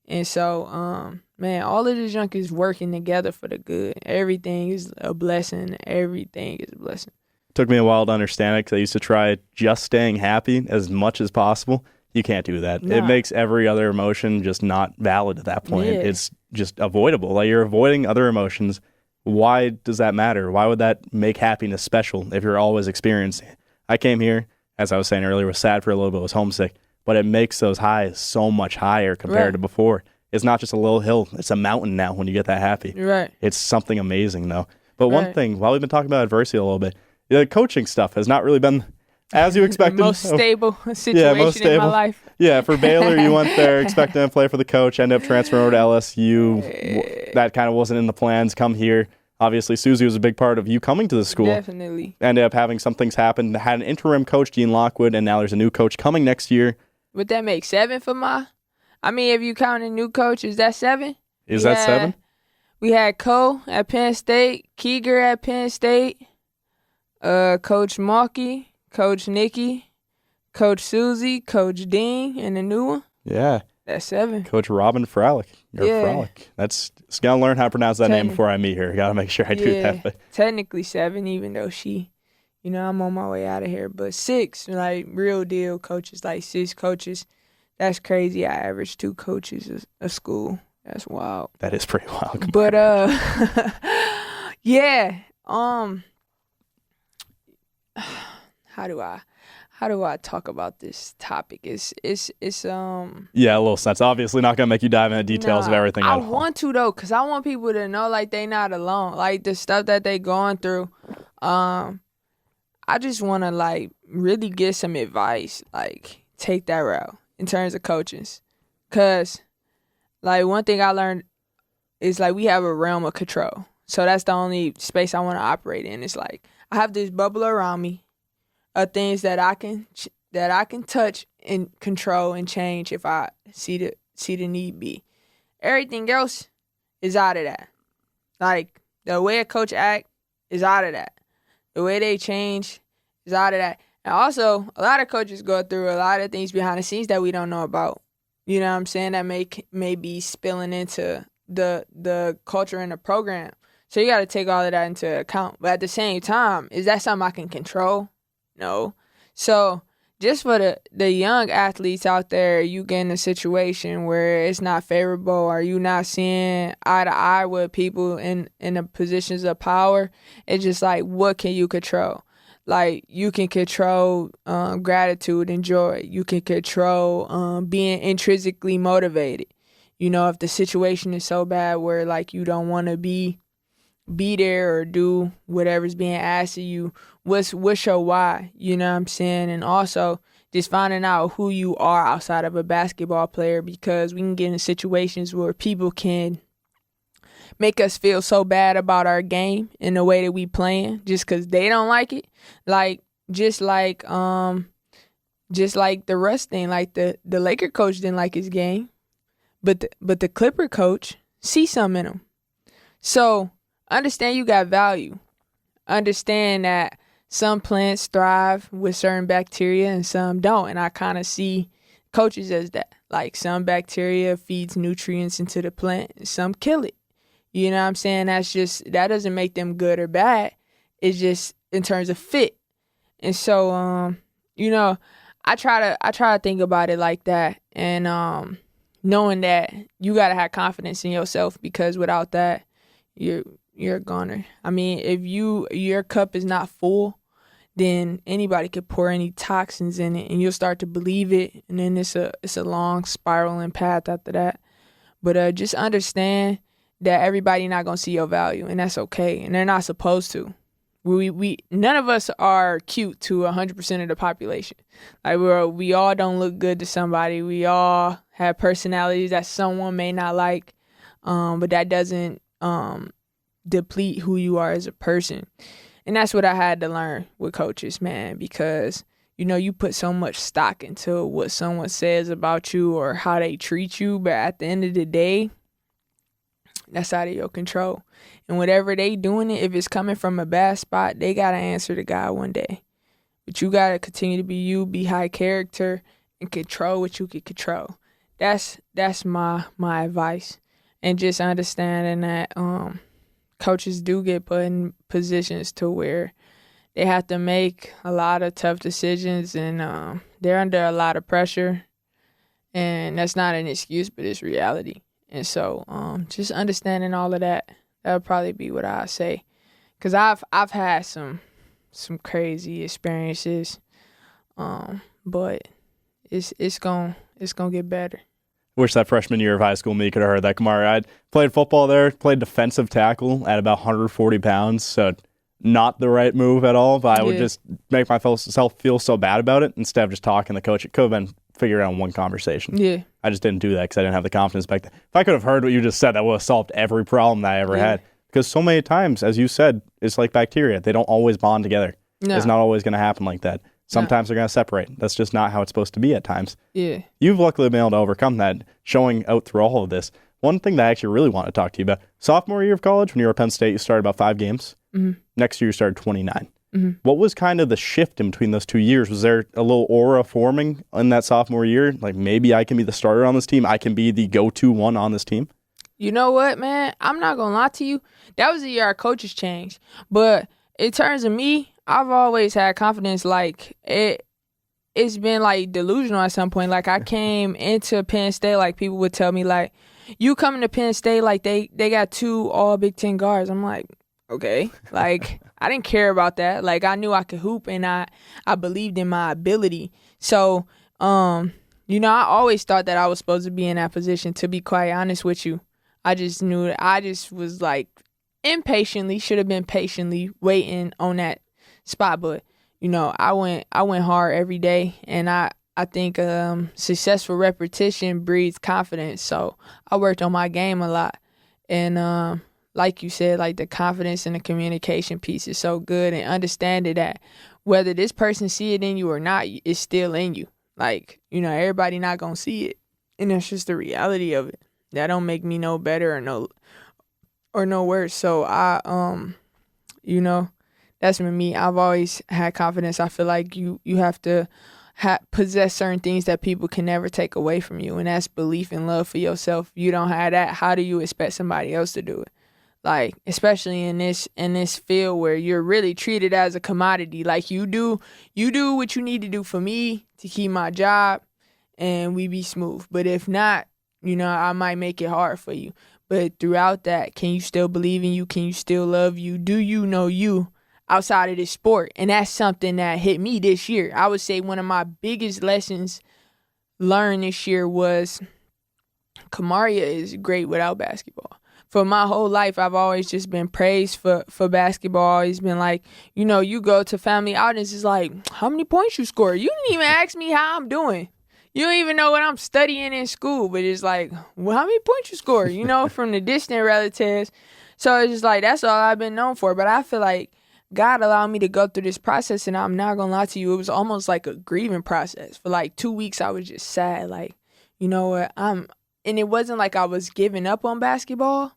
And so, man, all of this junk is working together for the good. Everything is a blessing. Everything is a blessing. Took me a while to understand it because I used to try just staying happy as much as possible. You can't do that. It makes every other emotion just not valid at that point. It's just avoidable. Like, you're avoiding other emotions. Why does that matter? Why would that make happiness special if you're always experiencing it? I came here, as I was saying earlier, was sad for a little bit, was homesick. But it makes those highs so much higher compared to before. It's not just a little hill. It's a mountain now when you get that happy. Right. It's something amazing, though. But one thing, while we've been talking about adversity a little bit, the coaching stuff has not really been as you expected. The most stable situation in my life. Yeah, for Baylor, you went there expecting to play for the coach, ended up transferring over to LSU. That kind of wasn't in the plans. Come here. Obviously, Susie was a big part of you coming to the school. Definitely. Ended up having some things happen. Had an interim coach, Dean Lockwood, and now there's a new coach coming next year. Would that make 7 for I mean, if you count a new coach, is that 7? Is that 7? We had Cole at Penn State, Keeger at Penn State, Coach Markey, Coach Nikki, Coach Susie, Coach Dean, and the new one. Yeah. That's 7. Coach Robin Fralick. Fralick. That's got to learn how to pronounce that name before I meet her. Got to make sure I do that. But technically 7, even though I'm on my way out of here. But 6, like, real deal coaches, like 6 coaches. That's crazy. I averaged 2 coaches a school. That's wild. That is pretty wild. But, yeah. How do I talk about this topic? It's yeah, a little sense. Obviously not gonna make you dive into details of everything. I want to though, cause I want people to know like they not alone. Like the stuff that they going through. I just want to like really get some advice. Like take that route in terms of coaches, cause like one thing I learned is like we have a realm of control. So that's the only space I want to operate in. It's like I have this bubble around me of things that I can touch and control and change if I see the need be. Everything else is out of that. Like the way a coach act is out of that. The way they change is out of that. And also, a lot of coaches go through a lot of things behind the scenes that we don't know about. You know what I'm saying? That may be spilling into the culture and the program. So you got to take all of that into account. But at the same time, is that something I can control? No. So just for the young athletes out there, you get in a situation where it's not favorable, or you not seeing eye to eye with people in the positions of power. It's just like, what can you control? Like, you can control gratitude and joy. You can control being intrinsically motivated. You know, if the situation is so bad where, like, you don't want to be there or do whatever's being asked of you, what's your why? You know what I'm saying? And also just finding out who you are outside of a basketball player, because we can get in situations where people can make us feel so bad about our game and the way that we playing just because they don't like it. Like, just like the Russ thing, like the Laker coach didn't like his game, but the Clipper coach see something in him. So understand you got value. Understand that some plants thrive with certain bacteria and some don't. And I kind of see coaches as that. Like, some bacteria feeds nutrients into the plant and some kill it. You know what I'm saying? That doesn't make them good or bad. It's just in terms of fit. And so, you know, I try to think about it like that. And knowing that you got to have confidence in yourself, because without that, you're a goner. I mean, if your cup is not full, then anybody could pour any toxins in it and you'll start to believe it. And then it's a long spiraling path after that. But just understand that everybody not going to see your value, and that's okay. And they're not supposed to. We none of us are cute to 100% of the population. Like, we all don't look good to somebody. We all have personalities that someone may not like, but that doesn't deplete who you are as a person. And that's what I had to learn with coaches, man, because, you know, you put so much stock into what someone says about you or how they treat you, but at the end of the day, that's out of your control. And whatever they doing it, if it's coming from a bad spot, they got to answer to God one day. But you got to continue to be you, be high character, and control what you can control. That's my advice. And just understanding that coaches do get put in positions to where they have to make a lot of tough decisions, and they're under a lot of pressure. And that's not an excuse, but it's reality. And so just understanding all of that would probably be what I say. Because I've had some crazy experiences, but it's gonna get better. Wish that freshman year of high school me could have heard that, Kamaria. I played football there, played defensive tackle at about 140 pounds, so not the right move at all, but I would just make myself feel so bad about it instead of just talking to the coach. It could have been figured out in one conversation. Yeah. I just didn't do that because I didn't have the confidence back then. If I could have heard what you just said, that would have solved every problem that I ever had. Because so many times, as you said, it's like bacteria. They don't always bond together. No. It's not always going to happen like that. Sometimes they're going to separate. That's just not how it's supposed to be at times. Yeah. You've luckily been able to overcome that, showing out through all of this. One thing that I actually really want to talk to you about, sophomore year of college, when you were at Penn State, you started about 5 games. Mm-hmm. Next year, you started 29. Mm-hmm. What was kind of the shift in between those 2 years? Was there a little aura forming in that sophomore year? Like, maybe I can be the starter on this team. I can be the go-to one on this team. You know what, man? I'm not going to lie to you. That was the year our coaches changed. But in terms of me, I've always had confidence. Like, it's been, like, delusional at some point. Like, I came into Penn State, like, people would tell me, like, you coming to Penn State, like, they got 2 all Big Ten guards. I'm like, okay. Like, I didn't care about that. Like, I knew I could hoop, and I believed in my ability. So, you know, I always thought that I was supposed to be in that position, to be quite honest with you. I just knew that I just was, like, should have been patiently waiting on that spot. But, you know, I went hard every day, and I think successful repetition breeds confidence. So I worked on my game a lot. And like you said, like, the confidence and the communication piece is so good, and understanding that whether this person see it in you or not, it's still in you. Like, you know, everybody not going to see it. And that's just the reality of it. That don't make me no better or no worse. So I, you know, That's been me. I've always had confidence. I feel like you have to possess certain things that people can never take away from you, and that's belief and love for yourself. If you don't have that, how do you expect somebody else to do it? Like, especially in this field where you're really treated as a commodity. Like, you do what you need to do for me to keep my job, and we be smooth. But if not, I might make it hard for you. But throughout that, can you still believe in you? Can you still love you? Do you know you outside of this sport? And that's something that hit me this year. I would say one of my biggest lessons learned this year was Kamaria is great without basketball. For my whole life, I've always just been praised for basketball. Always been like, you go to family outings, it's like, how many points you score? You didn't even ask me how I'm doing. You don't even know what I'm studying in school, but it's like, well, how many points you score? From the distant relatives. So it's just like, that's all I've been known for. But I feel like God allowed me to go through this process, and I'm not going to lie to you, it was almost like a grieving process. For like 2 weeks, I was just sad. Like, you know what? And it wasn't like I was giving up on basketball.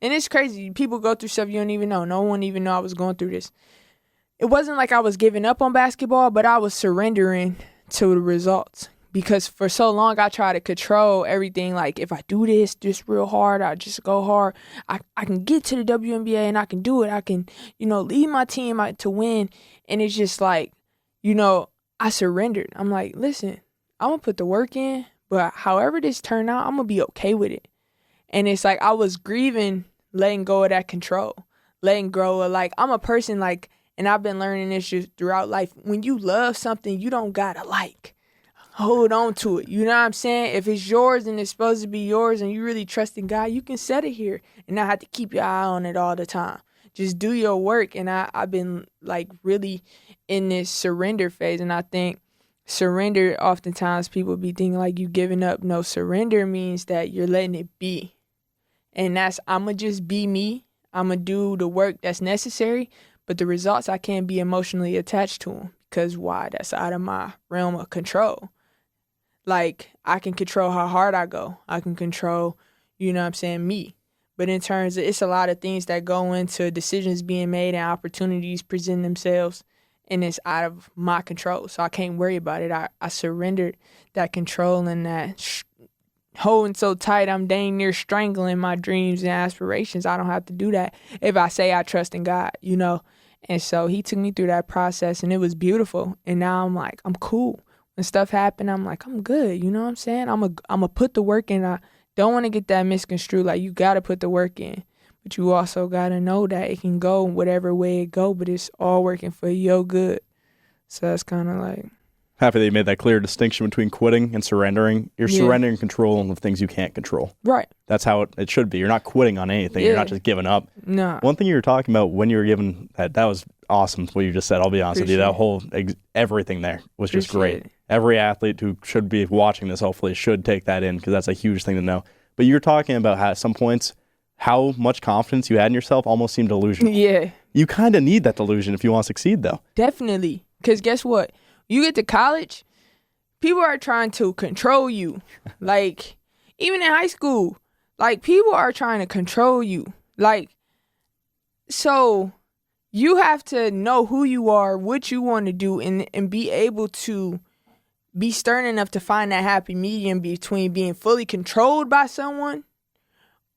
And it's crazy. People go through stuff you don't even know. No one even know I was going through this. It wasn't like I was giving up on basketball, but I was surrendering to the results. Because for so long, I tried to control everything. Like, if I do this real hard, I just go hard. I can get to the WNBA and I can do it. I can, lead my team to win. And it's just like, I surrendered. I'm like, listen, I'm going to put the work in, but however this turned out, I'm going to be okay with it. And it's like I was grieving, letting go of that control, letting go of, like, I'm a person, like, and I've been learning this just throughout life. When you love something, you don't gotta hold on to it. You know what I'm saying? If it's yours and it's supposed to be yours and you really trust in God, you can set it here and not have to keep your eye on it all the time. Just do your work. And I've been, like, really in this surrender phase. And I think surrender, oftentimes people be thinking like you giving up. No, surrender means that you're letting it be. And that's, I'm going to just be me. I'm going to do the work that's necessary. But the results, I can't be emotionally attached to them. Because why? That's out of my realm of control. Like, I can control how hard I go. I can control, me. But in terms of, it's a lot of things that go into decisions being made and opportunities present themselves. And it's out of my control. So I can't worry about it. I surrendered that control and that holding so tight, I'm dang near strangling my dreams and aspirations. I don't have to do that if I say I trust in God, And so he took me through that process, and it was beautiful. And now I'm like, I'm cool. When stuff happened, I'm like, I'm good. You know what I'm saying? I'm a put the work in. I don't want to get that misconstrued. Like, you got to put the work in. But you also got to know that it can go whatever way it go, but it's all working for your good. So that's kind of like... Happy that you made that clear distinction between quitting and surrendering. You're surrendering control of things you can't control. Right. That's how it should be. You're not quitting on anything. You're not just giving up. No. One thing you were talking about when you were giving that was awesome, what you just said. I'll be honest with you. That whole, everything there was just great. Every athlete who should be watching this hopefully should take that in, because that's a huge thing to know. But you're talking about how at some points, how much confidence you had in yourself almost seemed delusional. Yeah. You kind of need that delusion if you want to succeed, though. Definitely. Because guess what? You get to college, people are trying to control you. Like, even in high school, like, people are trying to control you. Like, so you have to know who you are, what you want to do, and be able to be stern enough to find that happy medium between being fully controlled by someone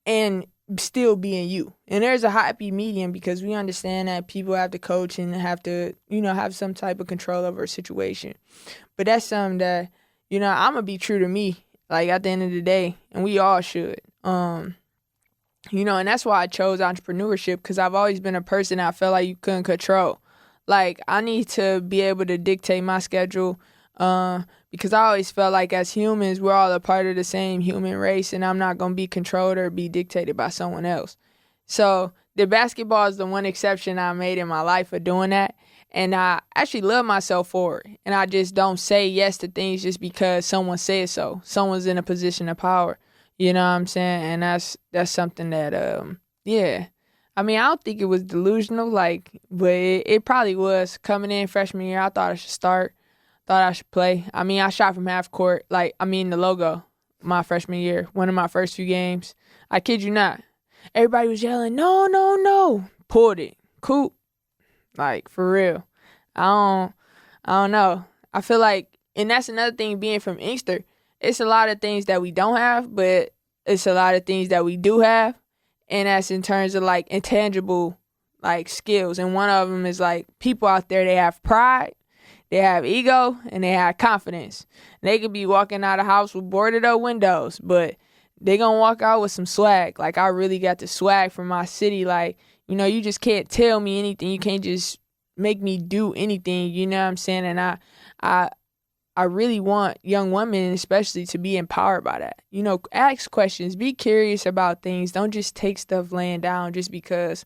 and still being you. And there's a happy medium, because we understand that people have to coach and have to, have some type of control over a situation. But that's something that, I'm going to be true to me, like, at the end of the day, and we all should. And that's why I chose entrepreneurship, because I've always been a person that I felt like you couldn't control. Like, I need to be able to dictate my schedule, because I always felt like as humans, we're all a part of the same human race, and I'm not going to be controlled or be dictated by someone else. So the basketball is the one exception I made in my life for doing that. And I actually love myself for it. And I just don't say yes to things just because someone says so. Someone's in a position of power. You know what I'm saying? And that's something that, I mean, I don't think it was delusional, but it probably was. Coming in freshman year, I thought I should start. Thought I should play. I mean, I shot from half court, the logo, my freshman year, one of my first few games. I kid you not. Everybody was yelling, no, no, no. Pulled it. Cool. Like, for real. I don't know. I feel like, and that's another thing being from Inkster. It's a lot of things that we don't have, but it's a lot of things that we do have. And that's in terms of like intangible like skills. And one of them is like people out there, they have pride, they have ego, and they have confidence. And they could be walking out of the house with boarded up windows, but they gonna walk out with some swag. Like, I really got the swag from my city. Like, you know, you just can't tell me anything. You can't just make me do anything. You know what I'm saying? And I really want young women especially to be empowered by that. You know, ask questions. Be curious about things. Don't just take stuff laying down just because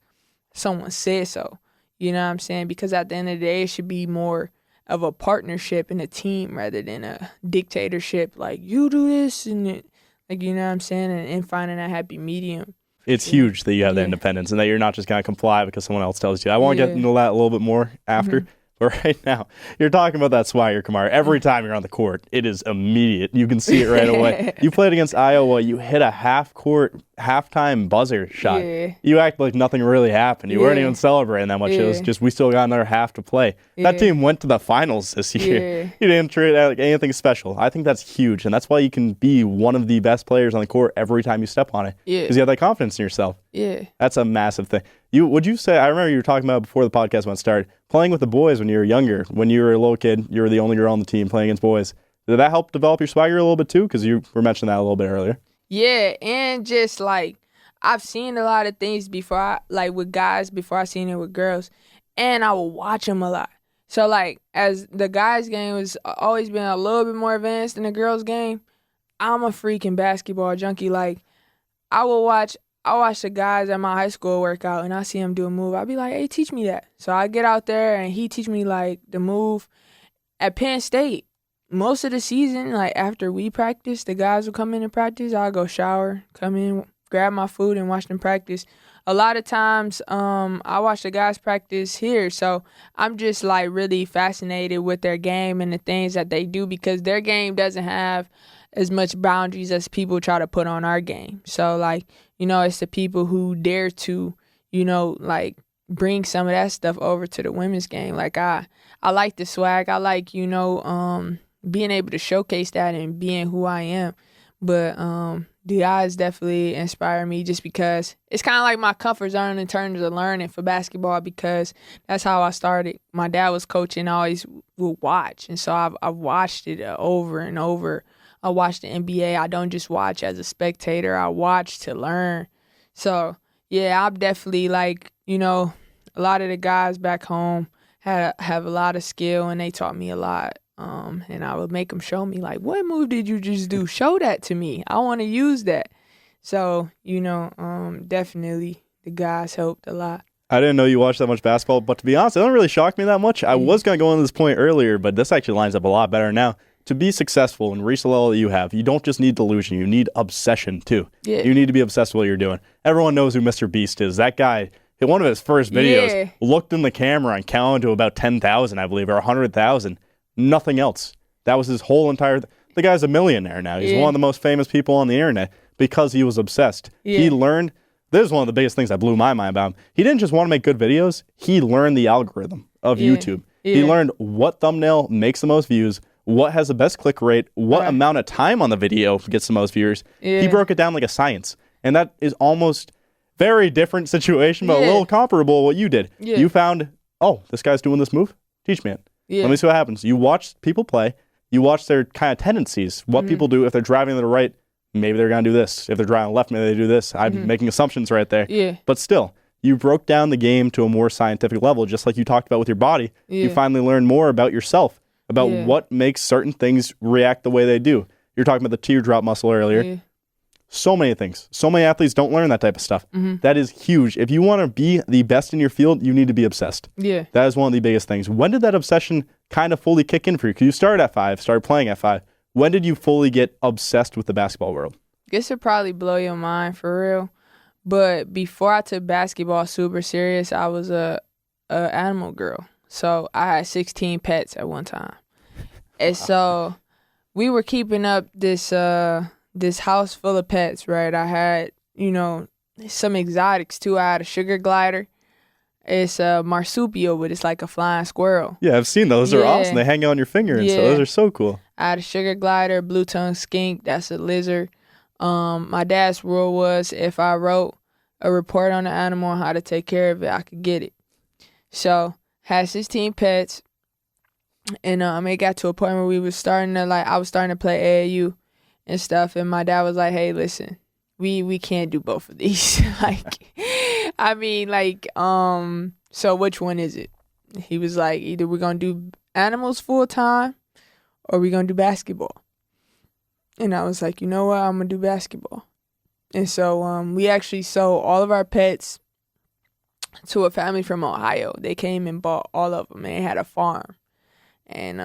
someone said so. You know what I'm saying? Because at the end of the day, it should be more of a partnership and a team rather than a dictatorship. Like, you do this and it, like, you know what I'm saying? And finding a happy medium. It's huge that you have the independence and that you're not just going to comply because someone else tells you. I want to get into that a little bit more after. But right now, you're talking about that swagger, Kamaria. Every time you're on the court, it is immediate. You can see it right away. You played against Iowa. You hit a halftime buzzer shot. Yeah. You act like nothing really happened. You weren't even celebrating that much. It was just, we still got another half to play. That team went to the finals this year. You didn't treat it like anything special. I think that's huge, and that's why you can be one of the best players on the court every time you step on it. Because you have that confidence in yourself. That's a massive thing. Would you say, I remember you were talking about before the podcast went started, playing with the boys when you were younger, when you were a little kid, you were the only girl on the team playing against boys. Did that help develop your swagger a little bit too? Because you were mentioning that a little bit earlier. Yeah, and just like, I've seen a lot of things before, like with guys, before I seen it with girls, and I would watch them a lot. So like, as the guys' game has always been a little bit more advanced than the girls' game, I'm a freaking basketball junkie. Like, I watch the guys at my high school workout, and I see him do a move. I'll be like, hey, teach me that. So I get out there, and he teach me, like, the move. At Penn State, most of the season, like, after we practice, the guys will come in and practice. I'll go shower, come in, grab my food, and watch them practice. A lot of times, I watch the guys practice here, so I'm just, like, really fascinated with their game and the things that they do because their game doesn't have as much boundaries as people try to put on our game. So, like, you know, it's the people who dare to, you know, like, bring some of that stuff over to the women's game. Like, I like the swag. I like, you know, being able to showcase that and being who I am. But the guys definitely inspire me just because it's kind of like my comfort zone in terms of learning for basketball because that's how I started. My dad was coaching. I always would watch. And so I've watched it over and over. I watch the NBA. I don't just watch as a spectator. I watch to learn. So, yeah, I'm definitely like, you know, a lot of the guys back home have a lot of skill, and they taught me a lot. And I would make them show me, like, what move did you just do? Show that to me. I want to use that. So, you know, definitely the guys helped a lot. I didn't know you watched that much basketball, but to be honest, it doesn't really shock me that much. I was going to go into this point earlier, but this actually lines up a lot better now. To be successful and reach the level that you have, you don't just need delusion, you need obsession too. You need to be obsessed with what you're doing. Everyone knows who Mr. Beast is. That guy, in one of his first videos, looked in the camera and counted to about 10,000, I believe, or 100,000. Nothing else. That was his whole entire... The guy's a millionaire now. He's one of the most famous people on the internet because he was obsessed. He learned... This is one of the biggest things that blew my mind about him. He didn't just want to make good videos. He learned the algorithm of YouTube. He learned what thumbnail makes the most views, what has the best click rate, what amount of time on the video gets the most viewers. He broke it down like a science. And that is almost very different situation, but a little comparable to what you did. You found, oh, this guy's doing this move? Teach me it. Let me see what happens. You watch people play. You watch their kind of tendencies, what people do. If they're driving to the right, maybe they're going to do this. If they're driving left, maybe they do this. I'm making assumptions right there. But still, you broke down the game to a more scientific level, just like you talked about with your body. You finally learned more about yourself, about what makes certain things react the way they do. You're talking about the teardrop muscle earlier. So many things. So many athletes don't learn that type of stuff. That is huge. If you want to be the best in your field, you need to be obsessed. That is one of the biggest things. When did that obsession kind of fully kick in for you? Because you started at 5, started playing at 5. When did you fully get obsessed with the basketball world? Guess it'll probably blow your mind for real. But before I took basketball super serious, I was a animal girl. So I had 16 pets at one time. And so we were keeping up this house full of pets, right? I had, you know, some exotics too. I had a sugar glider. It's a marsupial, but it's like a flying squirrel. Yeah, I've seen those. They're awesome. They hang out on your finger, and so those are so cool. I had a sugar glider, blue-tongued skink. That's a lizard. My dad's rule was if I wrote a report on the animal on how to take care of it, I could get it. So, had 16 pets, and it got to a point where we was starting to, I was starting to play AAU and stuff, and my dad was like, hey, listen, we can't do both of these. So which one is it? He was like, either we're going to do animals full-time or we're going to do basketball. And I was like, you know what? I'm going to do basketball. And so we actually sold all of our pets to a family from Ohio. They came and bought all of them, and they had a farm. And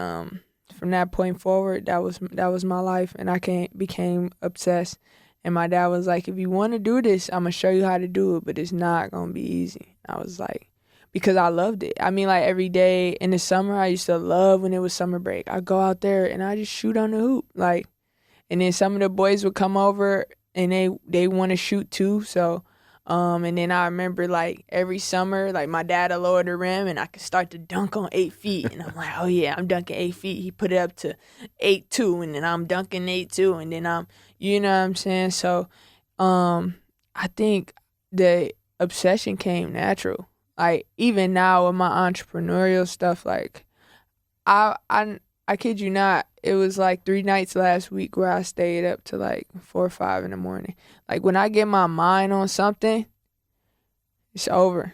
from that point forward, that was my life, and I became obsessed. And my dad was like, if you want to do this, I'm going to show you how to do it, but it's not going to be easy. I was like, because I loved it. I mean, every day in the summer, I used to love when it was summer break. I'd go out there, and I just shoot on the hoop. And then some of the boys would come over, and they want to shoot too. So, and then I remember every summer, my dad would lower the rim, and I could start to dunk on 8 feet. And I'm like, oh yeah, I'm dunking 8 feet. He put it up to 8-2, and then I'm dunking 8-2, and then you know what I'm saying? So, I think the obsession came natural. Even now with my entrepreneurial stuff, I kid you not, it was 3 nights last week where I stayed up to 4 or 5 in the morning. When I get my mind on something, it's over.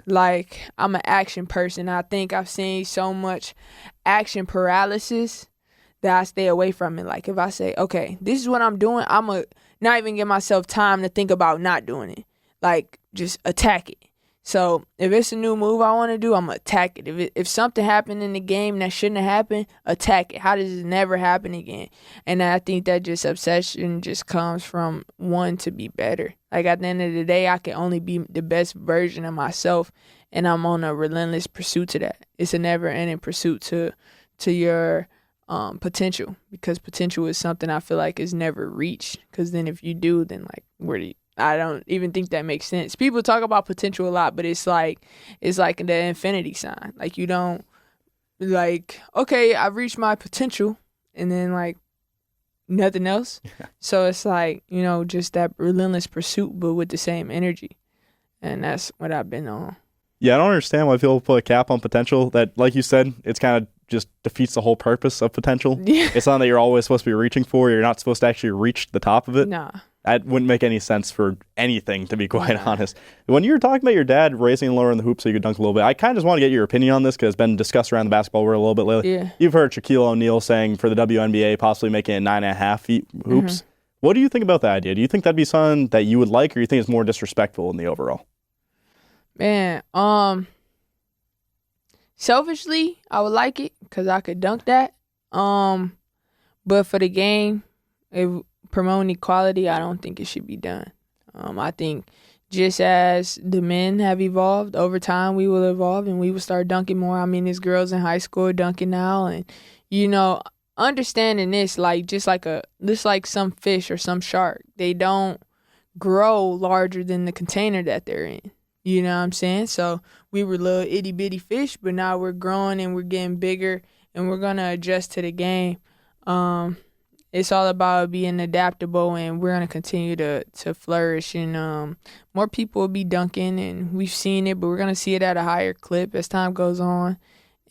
I'm an action person. I think I've seen so much action paralysis that I stay away from it. If I say, okay, this is what I'm doing, I'm going to not even give myself time to think about not doing it. Just attack it. So if it's a new move I want to do, I'm going to attack it. If something happened in the game that shouldn't have happened, attack it. How does it never happen again? And I think that just obsession just comes from wanting to be better. At the end of the day, I can only be the best version of myself, and I'm on a relentless pursuit to that. It's a never-ending pursuit to your potential, because potential is something I feel is never reached. Because then if you do, then where do you... I don't even think that makes sense. People talk about potential a lot, but it's like the infinity sign. You don't okay, I've reached my potential, and then nothing else. So it's just that relentless pursuit, but with the same energy. And that's what I've been on. Yeah, I don't understand why people put a cap on potential. That, like you said, it's kind of just defeats the whole purpose of potential. Yeah. It's not that you're always supposed to be reaching for. You're not supposed to actually reach the top of it. Nah. That wouldn't make any sense for anything, to be quite honest. When you were talking about your dad raising and lowering the hoop so you could dunk a little bit, I kind of just want to get your opinion on this because it's been discussed around the basketball world a little bit lately. Yeah. You've heard Shaquille O'Neal saying for the WNBA possibly making it 9.5 feet hoops. Mm-hmm. What do you think about that idea? Do you think that'd be something that you would like, or do you think it's more disrespectful in the overall? Man, selfishly, I would like it because I could dunk that. But for the game, promoting equality, I don't think it should be done. I think just as the men have evolved over time, we will evolve and we will start dunking more. I mean, there's girls in high school dunking now, and understanding this, just like some fish or some shark, they don't grow larger than the container that they're in. You know what I'm saying? So we were little itty bitty fish, but now we're growing and we're getting bigger, and we're gonna adjust to the game. It's all about being adaptable, and we're going to continue to flourish, and more people will be dunking, and we've seen it, but we're going to see it at a higher clip as time goes on,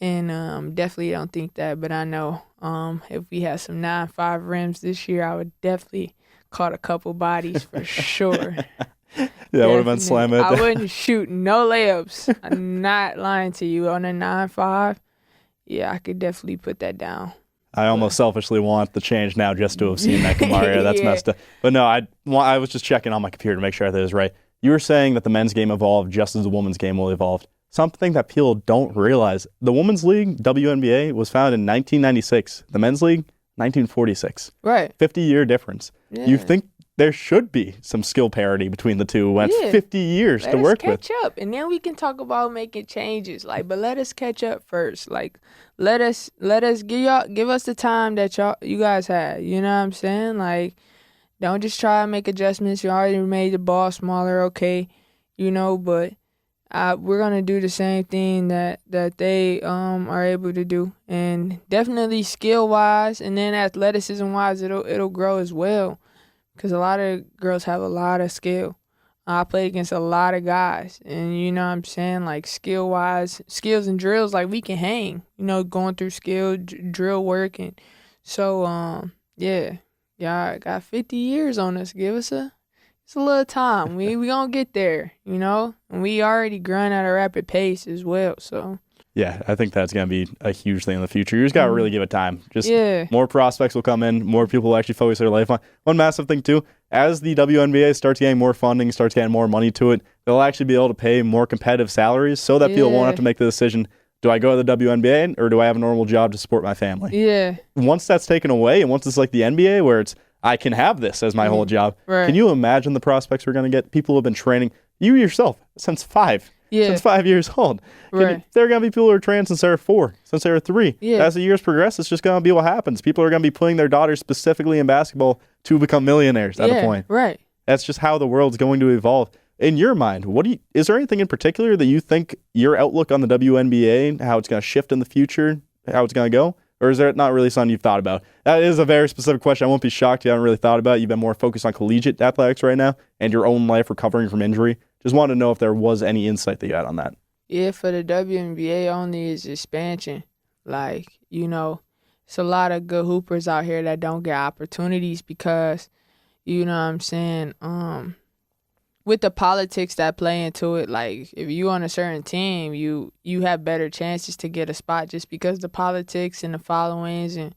and definitely don't think that, but I know if we had some 9.5 rims this year, I would definitely caught a couple bodies for sure. Yeah, would have been slamming. I wouldn't shoot no layups. I'm not lying to you. On a 9.5, yeah, I could definitely put that down. I almost selfishly want the change now just to have seen that Kamaria. That's messed up. But no, I was just checking on my computer to make sure that it was right. You were saying that the men's game evolved just as the women's game will evolve. Something that people don't realize. The women's league, WNBA, was founded in 1996. The men's league, 1946. Right. 50-year difference. Yeah. You think there should be some skill parity between the two when it's 50 years to work with. Let us catch up, and then we can talk about making changes. But let us catch up first. Let us give us the time that you guys had. You know what I'm saying? Don't just try to make adjustments. You already made the ball smaller, okay? But we're gonna do the same thing that they are able to do, and definitely skill wise, and then athleticism wise, it'll grow as well, because a lot of girls have a lot of skill. I play against a lot of guys, and you know what I'm saying, like skill wise, skills and drills, like we can hang, you know, going through drill work, and so yeah, I got 50 years on us. Give us it's a little time. We gonna get there, you know? And we already grind at a rapid pace as well, so. Yeah, I think that's going to be a huge thing in the future. You just got to really give it time. Just more prospects will come in, more people will actually focus their life on. One massive thing, too, as the WNBA starts getting more funding, starts getting more money to it, they'll actually be able to pay more competitive salaries so that people won't have to make the decision, do I go to the WNBA or do I have a normal job to support my family? Yeah. Once that's taken away, and once it's like the NBA where it's, I can have this as my whole job. Right. Can you imagine the prospects we're going to get? People who have been training, you yourself, since 5 years old. Right. There are going to be people who are training since they're 4, since they're 3. Yeah. As the years progress, it's just going to be what happens. People are going to be putting their daughters specifically in basketball to become millionaires at a point. Right. That's just how the world's going to evolve. In your mind, is there anything in particular that you think your outlook on the WNBA, how it's going to shift in the future, how it's going to go? Or is that not really something you've thought about? That is a very specific question. I won't be shocked you haven't really thought about it. You've been more focused on collegiate athletics right now and your own life recovering from injury. Just wanted to know if there was any insight that you had on that. Yeah, for the WNBA only is expansion. Like, you know, it's a lot of good hoopers out here that don't get opportunities because, you know what I'm saying, with the politics that play into it, like if you on a certain team, you have better chances to get a spot just because the politics and the followings and,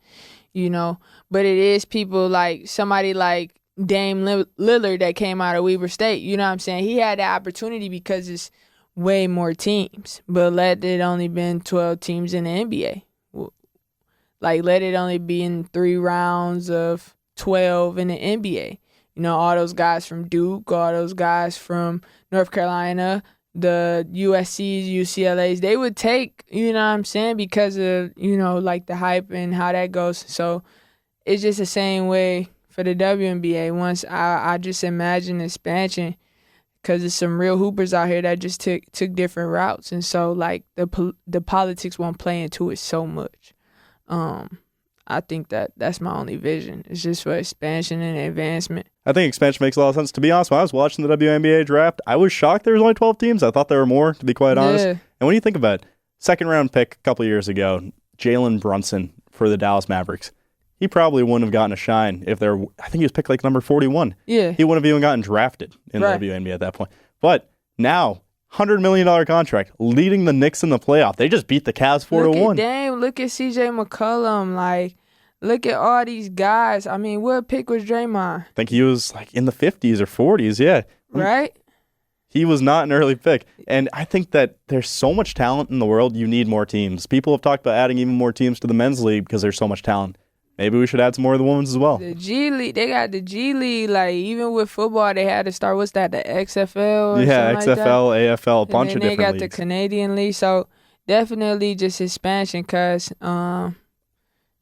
you know. But it is people like somebody like Dame Lillard that came out of Weber State. You know what I'm saying? He had the opportunity because it's way more teams. But let it only been 12 teams in the NBA. Like let it only be in 3 rounds of 12 in the NBA. You know, all those guys from Duke, all those guys from North Carolina, the USCs, UCLAs, they would take, you know what I'm saying, because of, you know, like the hype and how that goes. So it's just the same way for the WNBA. Once I just imagine expansion because there's some real hoopers out here that just took different routes. And so, like, the politics won't play into it so much. I think that's my only vision. It's just for expansion and advancement. I think expansion makes a lot of sense. To be honest, when I was watching the WNBA draft, I was shocked there was only 12 teams. I thought there were more, to be quite honest. And when you think about it, second-round pick a couple years ago, Jalen Brunson for the Dallas Mavericks, he probably wouldn't have gotten a shine if I think he was picked like number 41. Yeah. He wouldn't have even gotten drafted in the WNBA at that point. But now, $100 million contract, leading the Knicks in the playoff. They just beat the Cavs 4-1. Look at C.J. McCollum. Like, look at all these guys. I mean, what pick was Draymond? I think he was like in the 50s or 40s, yeah. Right? He was not an early pick. And I think that there's so much talent in the world, you need more teams. People have talked about adding even more teams to the men's league because there's so much talent. Maybe we should add some more of the women's as well. The G League, they got the G League. Like, even with football, they had to start, what's that, the XFL? Yeah, XFL, like AFL, a bunch of different leagues. And they got the Canadian League. So, definitely just expansion because,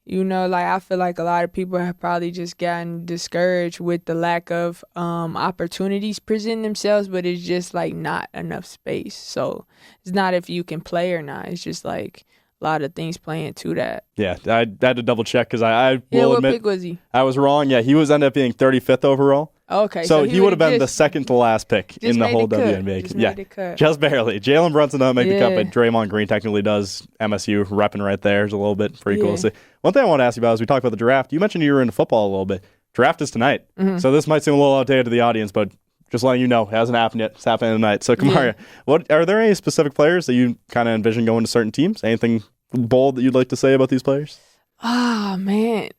you know, like, I feel like a lot of people have probably just gotten discouraged with the lack of opportunities presenting themselves, but it's just, like, not enough space. So, it's not if you can play or not. It's just, like, a lot of things playing to that. Yeah, I had to double check because I will what admit pick was he? I was wrong. Yeah, he was ended up being 35th overall. Okay, so he would have been the second to last pick in the whole WNBA. Just barely. Jalen Brunson doesn't make the cut, but Draymond Green technically does. MSU repping right there is a little bit pretty cool to see. One thing I want to ask you about is we talked about the draft. You mentioned you were into football a little bit. Draft is tonight, so this might seem a little outdated to the audience, but just letting you know, it hasn't happened yet. It's happening tonight. So Kamaria, what are there any specific players that you kind of envision going to certain teams? Anything bold that you'd like to say about these players? Oh man,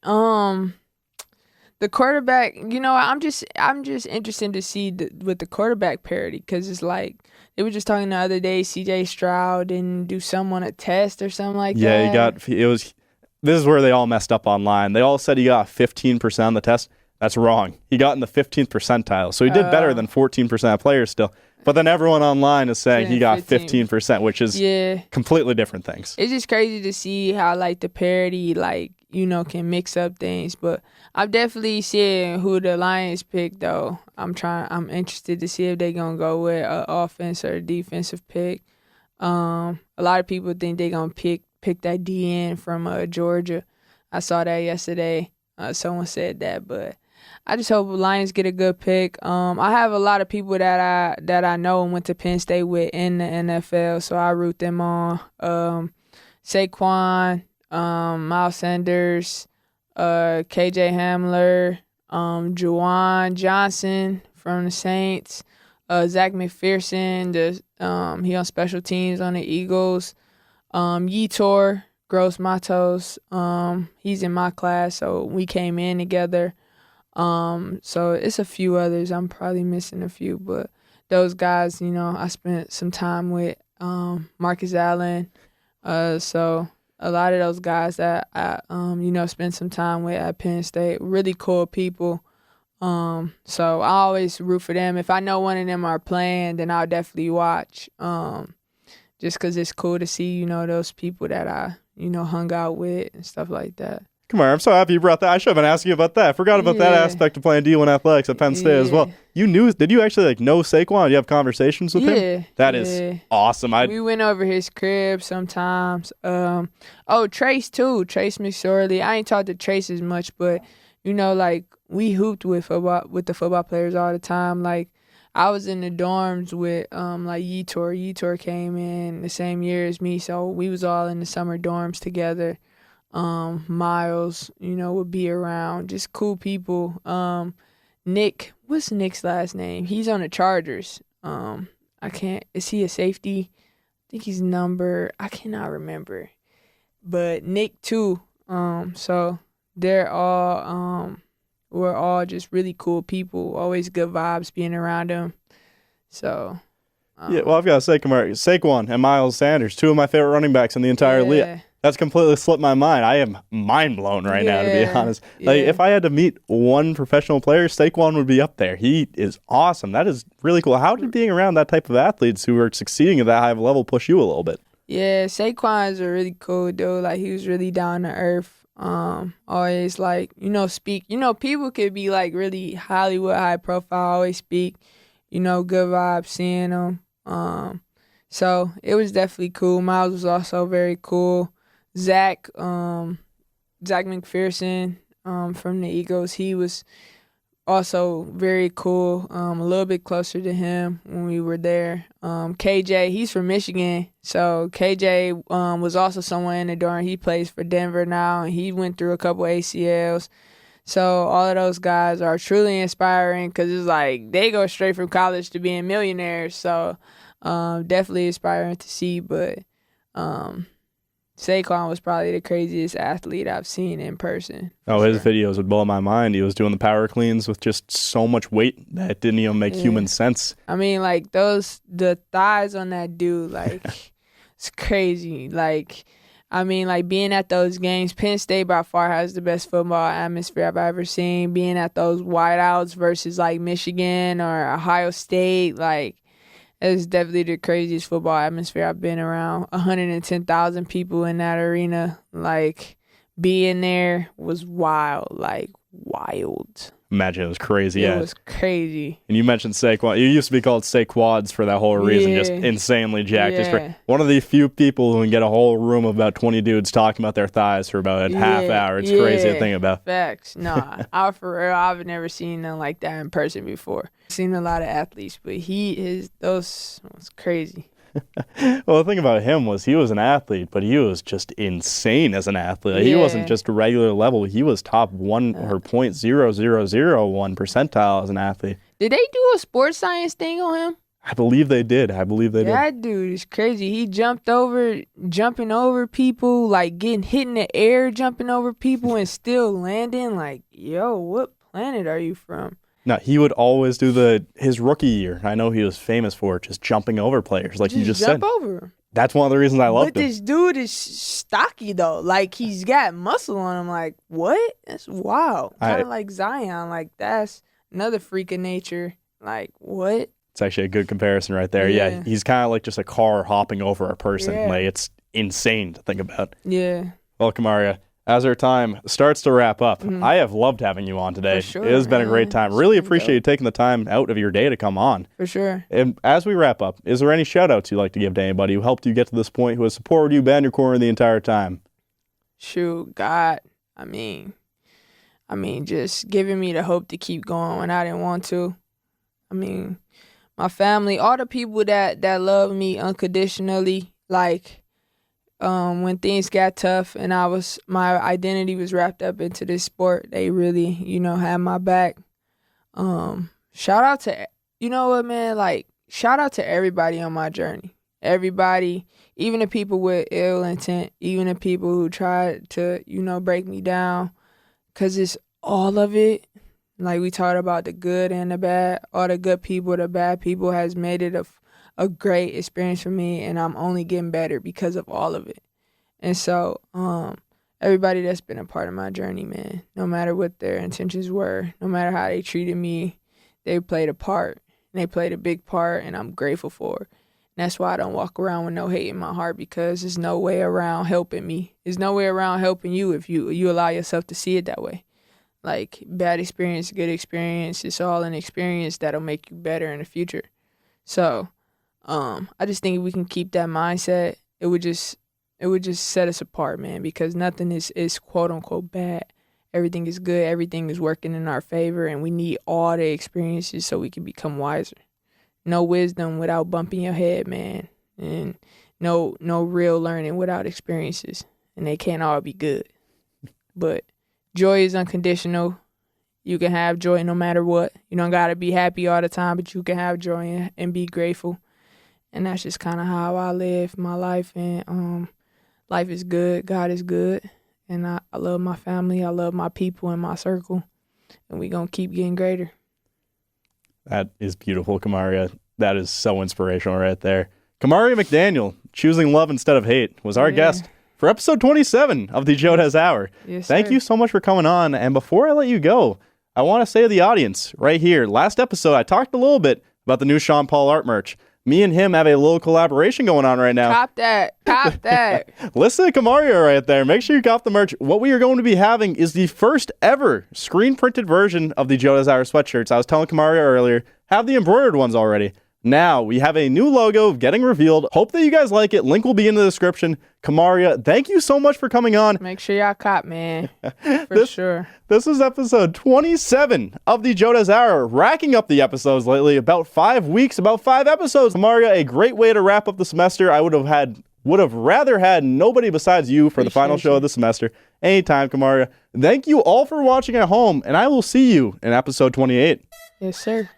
the quarterback. You know, I'm just interested to see with the quarterback parity because it's like they were just talking the other day. C.J. Stroud didn't do some on a test or something like that. Yeah, this is where they all messed up online. They all said he got 15% on the test. That's wrong. He got in the 15th percentile, so he did better than 14% of players still. But then everyone online is saying he got 15%, which is completely different things. It's just crazy to see how, like, the parity, like, can mix up things. But I'm definitely seeing who the Lions pick, though. I'm interested to see if they're going to go with an offense or a defensive pick. A lot of people think they're going to pick that DN from Georgia. I saw that yesterday. Someone said that, but I just hope the Lions get a good pick. I have a lot of people that I know and went to Penn State with in the NFL, so I root them on. Saquon, Miles Sanders, KJ Hamler, Juwan Johnson from the Saints, Zach McPherson, he on special teams on the Eagles, Yetur Gross Matos, he's in my class, so we came in together. So it's a few others. I'm probably missing a few, but those guys, I spent some time with, Marcus Allen. So a lot of those guys that I, spent some time with at Penn State, really cool people. So I always root for them. If I know one of them are playing, then I'll definitely watch. Just because it's cool to see, those people that I, hung out with and stuff like that. Come on, I'm so happy you brought that. I should have been asking you about that. I forgot about that aspect of playing D1 athletics at Penn State as well. Did you actually know Saquon? Did you have conversations with him? That is awesome. We went over his crib sometimes. Trace too. Trace McSorley. I ain't talked to Trace as much, but we hooped with the football players all the time. Like I was in the dorms with Yetur. Yetur came in the same year as me, so we was all in the summer dorms together. Miles, would be around. Just cool people. Nick, what's Nick's last name? He's on the Chargers. Is he a safety? I think he's I cannot remember. But Nick too. So they're all, we're all just really cool people. Always good vibes being around them. So. I've got to say, Kamaria, Saquon and Miles Sanders, two of my favorite running backs in the entire league. That's completely slipped my mind. I am mind blown right now, to be honest. Like, if I had to meet one professional player, Saquon would be up there. He is awesome. That is really cool. How did being around that type of athletes who are succeeding at that high of a level push you a little bit? Yeah, Saquon is a really cool dude. Like, he was really down to earth. Always speak. People could be like really Hollywood high profile. Always speak. Good vibes seeing them. So it was definitely cool. Miles was also very cool. Zach McPherson from the Eagles, he was also very cool. A little bit closer to him when we were there. KJ, he's from Michigan, so KJ was also someone in the dorm. He plays for Denver now, and he went through a couple ACLs. So all of those guys are truly inspiring because it's like they go straight from college to being millionaires. So definitely inspiring to see, but Saquon was probably the craziest athlete I've seen in person. His videos would blow my mind. He was doing the power cleans with just so much weight that it didn't even make human sense. I mean, like, the thighs on that dude, like, it's crazy. Like, I mean, like, being at those games, Penn State by far has the best football atmosphere I've ever seen. Being at those whiteouts versus, like, Michigan or Ohio State, like, it's definitely the craziest football atmosphere I've been around. 110,000 people in that arena. Like, being there was wild. Like, wild. Imagine it was crazy. It was crazy. And you mentioned SaQuads. You used to be called SaQuads for that whole reason. Just insanely jacked. Just one of the few people who can get a whole room of about 20 dudes talking about their thighs for about a half hour. It's crazy to think about. Facts. Nah, for real, I've never seen nothing like that in person before. I've seen a lot of athletes, but those was crazy. Well, the thing about him was he was an athlete, but he was just insane as an athlete. He wasn't just a regular level. He was top 1 or 0.0001 percentile as an athlete. Did they do a sports science thing on him? I believe they did. That dude is crazy. He jumping over people, like getting hit in the air, jumping over people and still landing. Like, yo, what planet are you from? No, he would always do his rookie year. I know he was famous for just jumping over players, like you just said. Jump over. That's one of the reasons I loved him. But this dude is stocky though. Like he's got muscle on him. Like what? That's wild. Kind of like Zion. Like that's another freak of nature. Like what? It's actually a good comparison right there. Yeah, he's kind of like just a car hopping over a person. Like it's insane to think about. Yeah. Well, Kamaria, As our time starts to wrap up, I have loved having you on today. For sure, it has been a great time. It's Really been appreciate you dope. taking the time out of your day to come on. For sure. And as we wrap up, is there any shout-outs you'd like to give to anybody who helped you get to this point, who has supported you, been in your corner the entire time? Shoot, God. I mean, just giving me the hope to keep going when I didn't want to. I mean, my family, all the people that love me unconditionally, like, when things got tough and my identity was wrapped up into this sport, they really, had my back. Shout out to, you know what, man? Like, shout out to everybody on my journey. Everybody, even the people with ill intent, even the people who tried to, break me down. Because it's all of it. Like, we talked about the good and the bad. All the good people, the bad people has made it a great experience for me, and I'm only getting better because of all of it. And so, everybody that's been a part of my journey, man, no matter what their intentions were, no matter how they treated me, they played a part, and they played a big part, and I'm grateful for it. And that's why I don't walk around with no hate in my heart, because there's no way around helping me. There's no way around helping you if you allow yourself to see it that way. Like, bad experience, good experience, it's all an experience that'll make you better in the future. So, I just think if we can keep that mindset, it would just set us apart, man, because nothing is quote unquote bad. Everything is good, everything is working in our favor, and we need all the experiences so we can become wiser. No wisdom without bumping your head, man, and no real learning without experiences, and they can't all be good. But joy is unconditional. You can have joy no matter what. You don't gotta be happy all the time, but you can have joy and be grateful. And that's just kind of how I live my life. And life is good. God is good. And I love my family. I love my people in my circle. And we going to keep getting greater. That is beautiful, Kamaria. That is so inspirational right there. Kamaria McDaniel, choosing love instead of hate, was our guest for episode 27 of the Jodas Hour. Yes, Thank sir. you so much for coming on. And before I let you go, I want to say to the audience right here, last episode, I talked a little bit about the new Sean Paul art merch. Me and him have a little collaboration going on right now. Cop that. Listen to Kamaria right there. Make sure you cop the merch. What we are going to be having is the first ever screen printed version of the Jodas Hour sweatshirts. I was telling Kamaria earlier, have the embroidered ones already. Now we have a new logo getting revealed. Hope that you guys like it. Link will be in the description. Kamaria, thank you so much for coming on. Make sure y'all cop, man. For sure. This is episode 27 of the Jodas Hour. Racking up the episodes lately. About 5 weeks, about 5 episodes. Kamaria, a great way to wrap up the semester. I would have rather had nobody besides you for the final show of the semester. Anytime, Kamaria. Thank you all for watching at home, and I will see you in episode 28. Yes, sir.